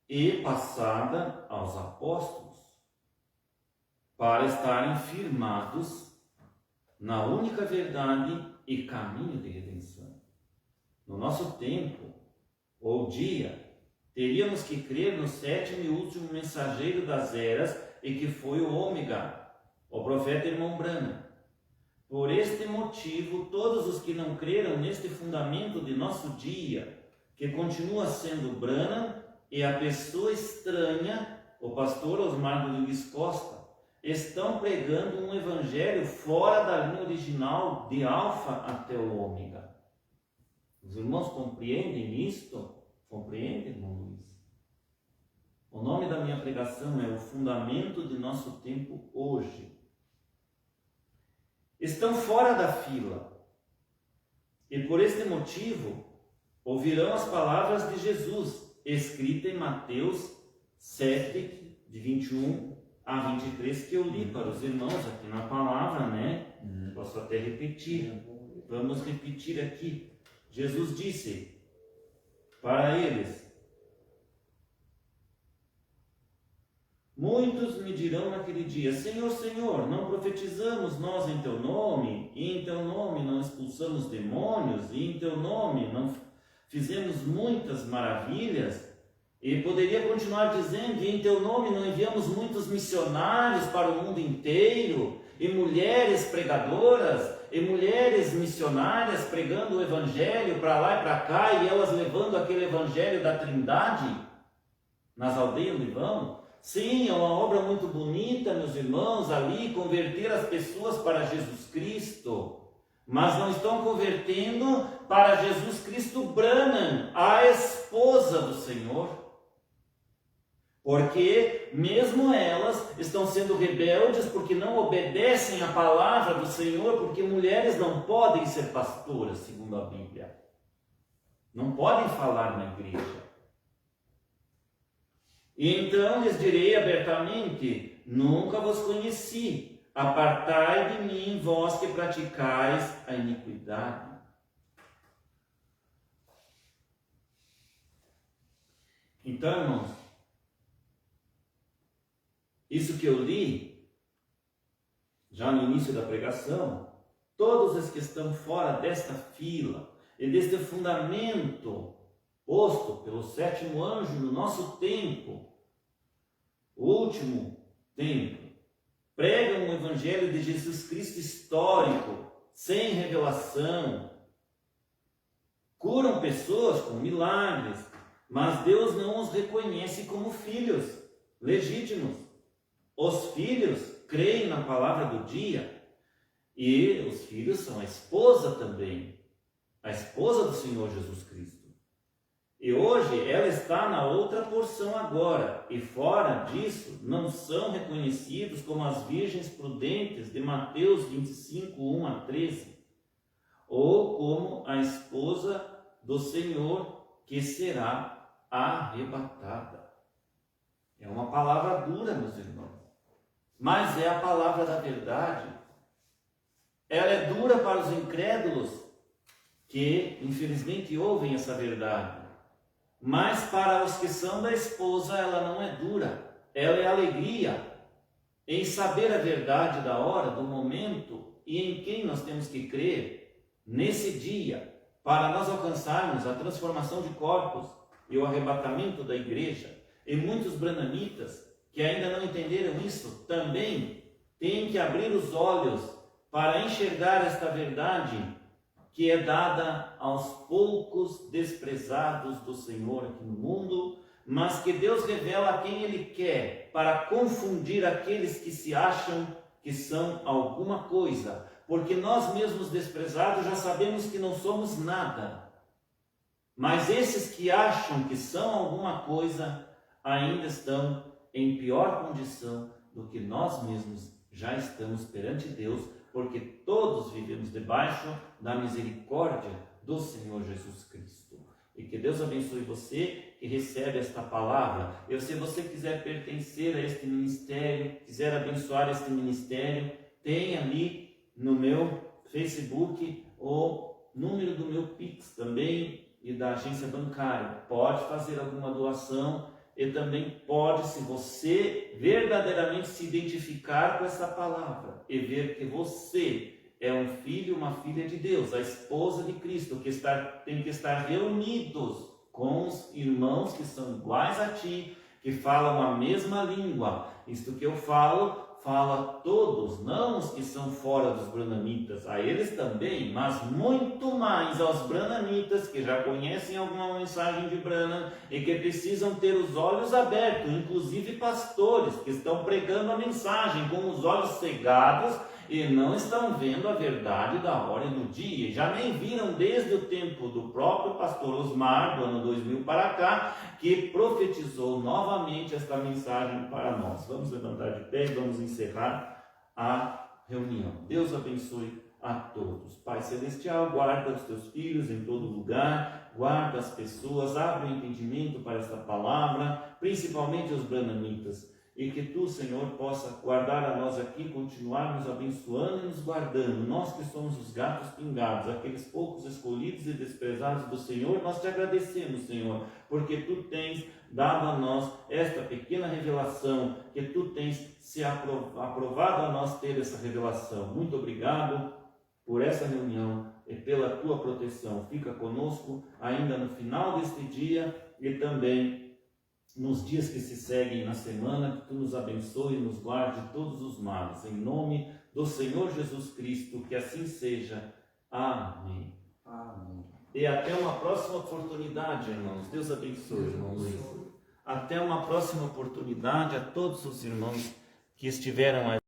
e passada aos apóstolos, para estarem firmados na única verdade e caminho de redenção. No nosso tempo, ou dia, teríamos que crer no 7º e último mensageiro das eras, e que foi o Ômega, o profeta irmão Branham. Por este motivo, todos os que não creram neste fundamento de nosso dia, que continua sendo Branham, e a pessoa estranha, o pastor Osmar Luiz Costa, estão pregando um evangelho fora da linha original de Alfa até o Ômega. Os irmãos compreendem isto? Compreendem, irmão Luiz? O nome da minha pregação é o fundamento de nosso tempo hoje. Estão fora da fila. E por este motivo, ouvirão as palavras de Jesus, escritas em Mateus 7, de 21 a 23, que eu li para os irmãos aqui na palavra, né? Posso até repetir. Vamos repetir aqui. Jesus disse para eles: muitos me dirão naquele dia: Senhor, Senhor, não profetizamos nós em teu nome, e em teu nome não expulsamos demônios, e em teu nome não fizemos muitas maravilhas? E poderia continuar dizendo: e em teu nome não enviamos muitos missionários para o mundo inteiro, e mulheres pregadoras, e mulheres missionárias pregando o evangelho para lá e para cá, e elas levando aquele evangelho da Trindade nas aldeias onde vão? Sim, é uma obra muito bonita, meus irmãos, ali converter as pessoas para Jesus Cristo, mas não estão convertendo para Jesus Cristo Branham, a esposa do Senhor. Porque mesmo elas estão sendo rebeldes porque não obedecem à palavra do Senhor, porque mulheres não podem ser pastoras, segundo a Bíblia. Não podem falar na igreja. E então lhes direi abertamente: nunca vos conheci. Apartai de mim, vós que praticais a iniquidade. Então, irmãos, isso que eu li, já no início da pregação, todos os que estão fora desta fila e deste fundamento posto pelo sétimo anjo no nosso tempo, o último tempo, pregam o evangelho de Jesus Cristo histórico, sem revelação, curam pessoas com milagres, mas Deus não os reconhece como filhos legítimos. Os filhos creem na palavra do dia, e os filhos são a esposa também, a esposa do Senhor Jesus Cristo. E hoje ela está na outra porção agora, e fora disso não são reconhecidos como as virgens prudentes de Mateus 25, 1 a 13, ou como a esposa do Senhor que será arrebatada. É uma palavra dura, meus irmãos, mas é a palavra da verdade. Ela é dura para os incrédulos que infelizmente ouvem essa verdade. Mas para os que são da esposa, ela não é dura. Ela é alegria em saber a verdade da hora, do momento e em quem nós temos que crer nesse dia, para nós alcançarmos a transformação de corpos e o arrebatamento da igreja. E muitos branamitas que ainda não entenderam isso, também têm que abrir os olhos para enxergar esta verdade que é dada aos poucos desprezados do Senhor aqui no mundo, mas que Deus revela a quem Ele quer, para confundir aqueles que se acham que são alguma coisa, porque nós mesmos desprezados já sabemos que não somos nada, mas esses que acham que são alguma coisa ainda estão em pior condição do que nós mesmos já estamos perante Deus, porque todos vivemos debaixo da misericórdia do Senhor Jesus Cristo. E que Deus abençoe você que recebe esta palavra. E se você quiser pertencer a este ministério, quiser abençoar este ministério, tem ali no meu Facebook o número do meu Pix também e da agência bancária. Pode fazer alguma doação e também pode, se você verdadeiramente se identificar com essa palavra e ver que você é um filho, uma filha de Deus, a esposa de Cristo, que tem que estar reunidos com os irmãos que são iguais a ti, que falam a mesma língua. Isto que eu falo, fala a todos, não os que são fora dos branamitas, a eles também, mas muito mais aos branamitas que já conhecem alguma mensagem de Branham e que precisam ter os olhos abertos, inclusive pastores que estão pregando a mensagem com os olhos cegados e não estão vendo a verdade da hora e do dia, já nem viram desde o tempo do próprio pastor Osmar, do ano 2000 para cá, que profetizou novamente esta mensagem para nós. Vamos levantar de pé e vamos encerrar a reunião. Deus abençoe a todos. Pai Celestial, guarda os teus filhos em todo lugar, guarda as pessoas, abre o entendimento para esta palavra, principalmente os branamitas. E que tu, Senhor, possa guardar a nós aqui, continuar nos abençoando e nos guardando. Nós que somos os gatos pingados, aqueles poucos escolhidos e desprezados do Senhor, nós te agradecemos, Senhor, porque tu tens dado a nós esta pequena revelação, que tu tens se aprovado a nós ter essa revelação. Muito obrigado por essa reunião e pela tua proteção. Fica conosco ainda no final deste dia e também nos dias que se seguem na semana, que tu nos abençoe e nos guarde de todos os males. Em nome do Senhor Jesus Cristo, que assim seja. Amém. Amém. E até uma próxima oportunidade, irmãos. Deus abençoe, irmão Luiz. Até uma próxima oportunidade a todos os irmãos que estiveram aí.